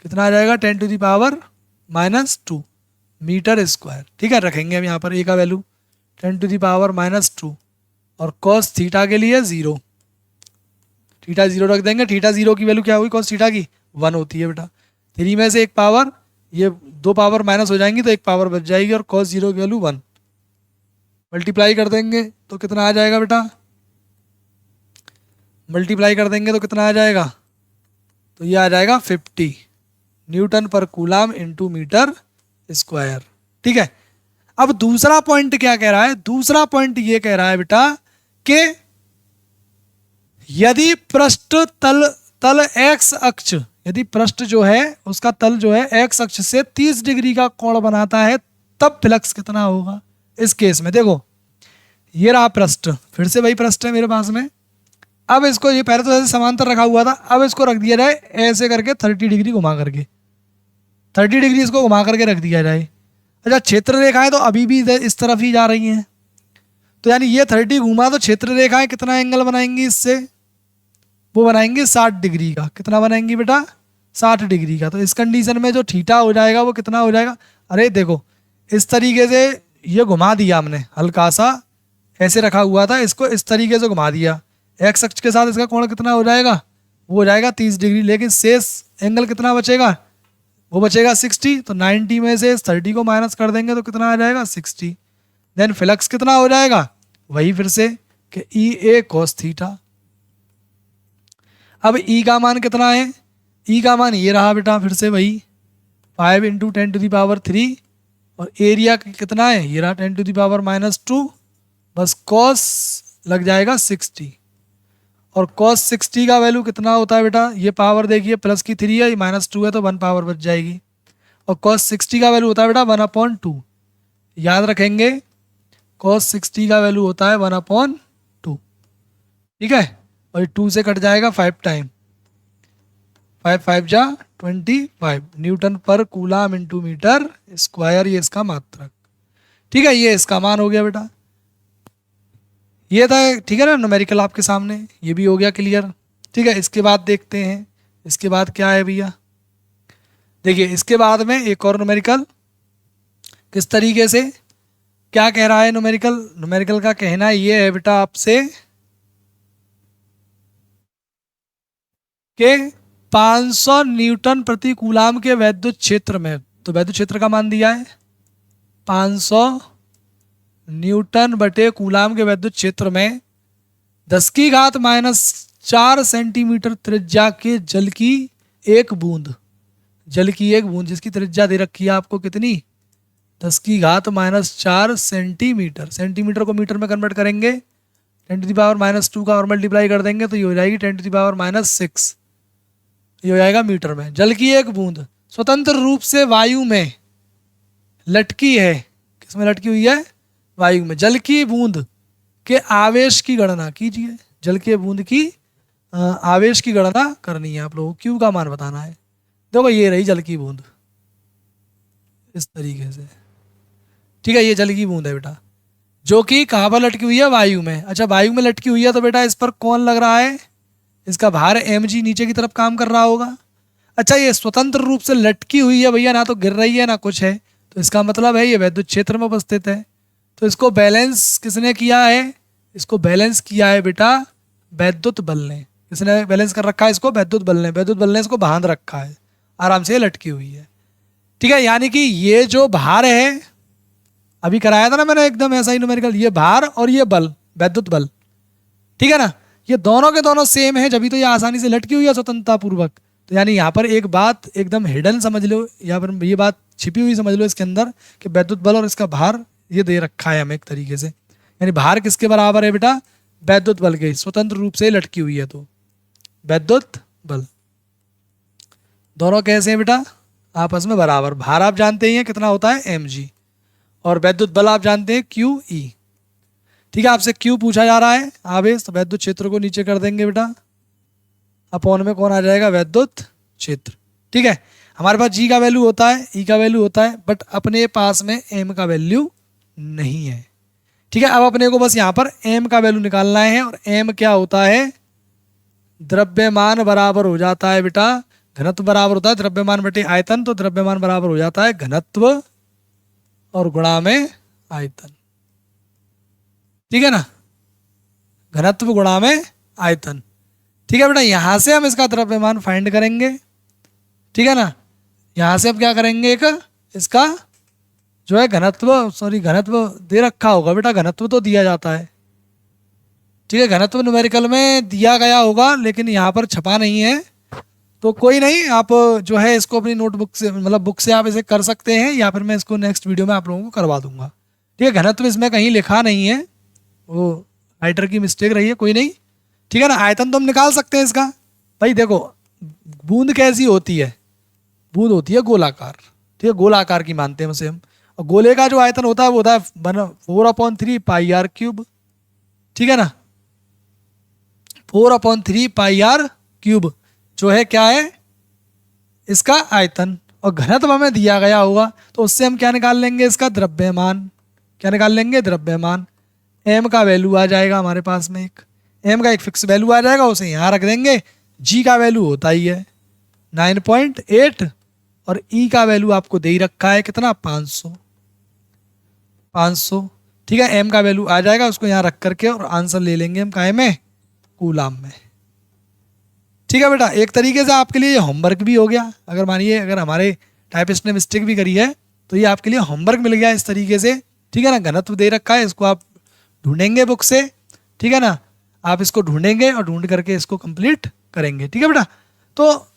कितना आ जाएगा, 10⁻⁻2 मीटर स्क्वायर। ठीक है, रखेंगे हम यहाँ पर ए का वैल्यू 10⁻⁻2 और cos थीटा के लिए 0, थीटा 0 रख देंगे। थीटा 0 की वैल्यू क्या हुई cos थीटा की, 1 होती है बेटा। 3 में से एक पावर, ये 2 पावर माइनस हो जाएंगी तो एक पावर बच जाएगी, और cos 0 की वैल्यू 1। मल्टीप्लाई कर देंगे तो कितना आ जाएगा बेटा, मल्टीप्लाई कर देंगे तो कितना आ जाएगा, तो ये आ जाएगा 50 Newton per coulomb × metre square. ठीक है, अब दूसरा पॉइंट क्या कह रहा है, दूसरा पॉइंट ये कह रहा है बेटा कि यदि पृष्ठ तल एक्स अक्ष, यदि पृष्ठ जो है उसका तल जो है एक्स अक्ष से 30 डिग्री का कोण बनाता है, तब फ्लक्स कितना होगा। इस केस में देखो ये रहा पृष्ठ, फिर से वही पृष्ठ है मेरे पास में, अब इसको ये पहले तो ऐसे समांतर रखा हुआ था, अब इसको रख दिया जाए ऐसे करके 30 डिग्री घुमा करके, 30 डिग्री इसको घुमा करके रख दिया जाए। अच्छा क्षेत्र रेखाएं तो अभी भी इस तरफ ही जा रही हैं, तो यानी ये 30 घुमा तो क्षेत्र रेखाएं कितना एंगल बनाएंगी इससे, वो बनाएंगे 60 डिग्री का। कितना बनाएंगे बेटा? 60 डिग्री का। तो इस कंडीशन में जो थीटा हो जाएगा वो कितना हो जाएगा? अरे देखो इस तरीके से ये घुमा दिया हमने, हल्का सा ऐसे रखा हुआ था, इसको इस तरीके से घुमा दिया। एक्स अक्ष के साथ इसका कोण कितना हो जाएगा? वो हो जाएगा 30 डिग्री। लेकिन शेष एंगल कितना बचेगा? वो बचेगा 60। तो 90 में से 30 को माइनस कर देंगे तो कितना आ जाएगा? 60। देन फ्लक्स कितना हो जाएगा? वही फिर से कि ई ए कॉस थीटा। अब ई का मान कितना है? ई का मान ये रहा बेटा, फिर से वही 5 इंटू 10⁻³ और एरिया कितना है? ये रहा 10⁻⁻²। बस कॉस लग जाएगा 60 और cos 60 का वैल्यू कितना होता है बेटा? ये पावर देखिए प्लस की 3 है, ये -2 है तो 1 पावर बच जाएगी। और cos 60 का वैल्यू होता है बेटा 1/2। याद रखेंगे cos 60 का वैल्यू होता है 1/2। ठीक है, और 2 से कट जाएगा 5 टाइम, 5 5 जा 25 Newton per coulomb into metre square, ये इसका मात्रक। ठीक है, ये इसका मान हो गया बेटा। ये था, ठीक है ना, न्यूमेरिकल आपके सामने, ये भी हो गया क्लियर। ठीक है, इसके बाद देखते हैं इसके बाद क्या है भैया। देखिए इसके बाद में एक और न्यूमेरिकल, किस तरीके से क्या कह रहा है न्यूमेरिकल? न्यूमेरिकल का कहना ये है बेटा आपसे कि 500 न्यूटन प्रति कूलाम के वैद्युत क्षेत्र में, तो वैद्युत क्षेत्र का मान दिया है 500 न्यूटन बटे कूलाम के वैद्युत क्षेत्र में 10⁻⁻4 सेंटीमीटर त्रिज्या के जल की एक बूंद, जल की एक बूंद जिसकी त्रिज्या दे रखी है आपको कितनी? 10⁻⁻4 सेंटीमीटर। सेंटीमीटर को मीटर में कन्वर्ट करेंगे, 10⁻⁻2 का और मल्टीप्लाई कर देंगे तो ये हो जाएगी 10⁻⁻6, ये हो जाएगा मीटर में। जल की एक बूंद स्वतंत्र रूप से वायु में लटकी है। किसमें लटकी हुई है? वायु में। जल की बूंद के आवेश की गणना कीजिए। जल की बूंद की आवेश की गणना करनी है आप लोगों को, क्यू का मान बताना है। देखो ये रही जल की बूंद इस तरीके से। ठीक है, ये जल की बूंद है बेटा, जो कि कहाँ पर लटकी हुई है? वायु में। अच्छा, वायु में लटकी हुई है तो बेटा इस पर कौन लग रहा है? इसका भार mg नीचे की तरफ काम कर रहा होगा। अच्छा, ये स्वतंत्र रूप से लटकी हुई है भैया, ना तो गिर रही है ना कुछ है, तो इसका मतलब है ये वैद्युत क्षेत्र में उपस्थित है। तो इसको बैलेंस किसने किया है? इसको बैलेंस किया है बेटा वैद्युत बल ने। किसने बैलेंस कर रखा है इसको? वैद्युत बल ने। वैद्युत बल ने इसको बांध रखा है, आराम से लटकी हुई है। ठीक है, यानी कि ये जो भार है, अभी कराया था ना मैंने एकदम ऐसा ही न्यूमेरिकल, ये भार और ये बल, वैद्युत बल, ठीक है ना, ये दोनों के दोनों सेम है, जब तो ये आसानी से लटकी हुई है स्वतंत्रता पूर्वक। तो यानी यहाँ पर एक बात एकदम हिडन समझ लो, या फिर ये बात छिपी हुई समझ लो इसके अंदर, कि वैद्युत बल और इसका भार ये दे रखा है हमें एक तरीके से। यानी भार किसके बराबर है बेटा? वैद्युत बल के, स्वतंत्र रूप से लटकी हुई है तो वैद्युत बल। दोनों कैसे हैं बेटा? आपस में बराबर। भार आप जानते ही हैं कितना होता है mg, और वैद्युत बल आप जानते हैं QE। ठीक है, आपसे Q पूछा जा रहा है आवेश, तो वैद्युत क्षेत्र को नीचे कर देंगे बेटा, अपॉन में कौन आ जाएगा? वैद्युत क्षेत्र। ठीक है, हमारे पास G का वैल्यू होता है, E का वैल्यू होता है, बट अपने पास में M का वैल्यू नहीं है। ठीक है, अब अपने को बस यहाँ पर M का वैल्यू निकालना है, और M क्या होता है? द्रव्यमान बराबर हो जाता है बेटा, घनत्व बराबर होता है द्रव्यमान बटे आयतन, तो द्रव्यमान बराबर हो जाता है घनत्व और गुणा में आयतन। ठीक है ना, घनत्व गुणा में आयतन। ठीक है बेटा, यहां से हम इसका द्रव्यमान फाइंड करेंगे। ठीक है ना, यहां से हम क्या करेंगे? एक इसका जो है घनत्व, सॉरी घनत्व दे रखा होगा बेटा, घनत्व तो दिया जाता है। ठीक है, घनत्व न्यूमेरिकल में दिया गया होगा, लेकिन यहाँ पर छपा नहीं है, तो कोई नहीं, आप जो है इसको अपनी नोटबुक से, मतलब बुक से आप इसे कर सकते हैं, या फिर मैं इसको नेक्स्ट वीडियो में आप लोगों को करवा दूंगा। ठीक है, घनत्व इसमें कहीं लिखा नहीं है, वो राइटर की मिस्टेक रही है, कोई नहीं। ठीक है ना, आयतन तो हम निकाल सकते हैं इसका। भाई देखो, बूंद कैसी होती है? बूंद होती है गोलाकार। ठीक है, गोलाकार की मानते हैं उसे हम, और गोले का जो आयतन होता है वो होता है 4/3 πr³। ठीक है ना, 4/3 πr³ जो है क्या है? इसका आयतन। और घनत्व हमें दिया गया होगा, तो उससे हम क्या निकाल लेंगे? इसका द्रव्यमान। क्या निकाल लेंगे? द्रव्यमान। M का वैल्यू आ जाएगा हमारे पास में एक, एम का एक फिक्स वैल्यू आ जाएगा, उसे यहाँ रख देंगे। जी का वैल्यू होता ही है 9.8 और ई का वैल्यू आपको दे ही रखा है कितना 500। ठीक है, एम का वैल्यू आ जाएगा, उसको यहाँ रख करके और आंसर ले लेंगे हम काहे में, कूलाम में। ठीक है बेटा, एक तरीके से आपके लिए होमवर्क भी हो गया। अगर मानिए अगर हमारे टाइपिस्ट ने मिस्टेक भी करी है तो ये आपके लिए होमवर्क मिल गया इस तरीके से। ठीक है ना, घनत्व दे रखा है, इसको आप ढूंढेंगे बुक से। ठीक है ना, आप इसको ढूंढेंगे और ढूंढ करके इसको कंप्लीट करेंगे। ठीक है बेटा, तो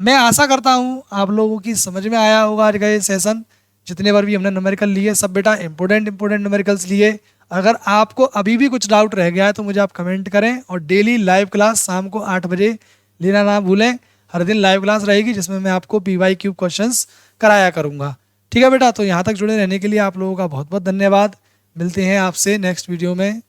मैं आशा करता हूँ आप लोगों की समझ में आया होगा आज का ये सेशन। जितने बार भी हमने न्यूमेरिकल लिए सब बेटा इंपॉर्टेंट न्यूमेरिकल्स लिए। अगर आपको अभी भी कुछ डाउट रह गया है तो मुझे आप कमेंट करें, और डेली लाइव क्लास शाम को 8 बजे लेना ना भूलें। हर दिन लाइव क्लास रहेगी जिसमें मैं आपको PYQ क्वेश्चंस कराया करूँगा। ठीक है बेटा, तो यहाँ तक जुड़े रहने के लिए आप लोगों का बहुत बहुत धन्यवाद। मिलते हैं आपसे नेक्स्ट वीडियो में।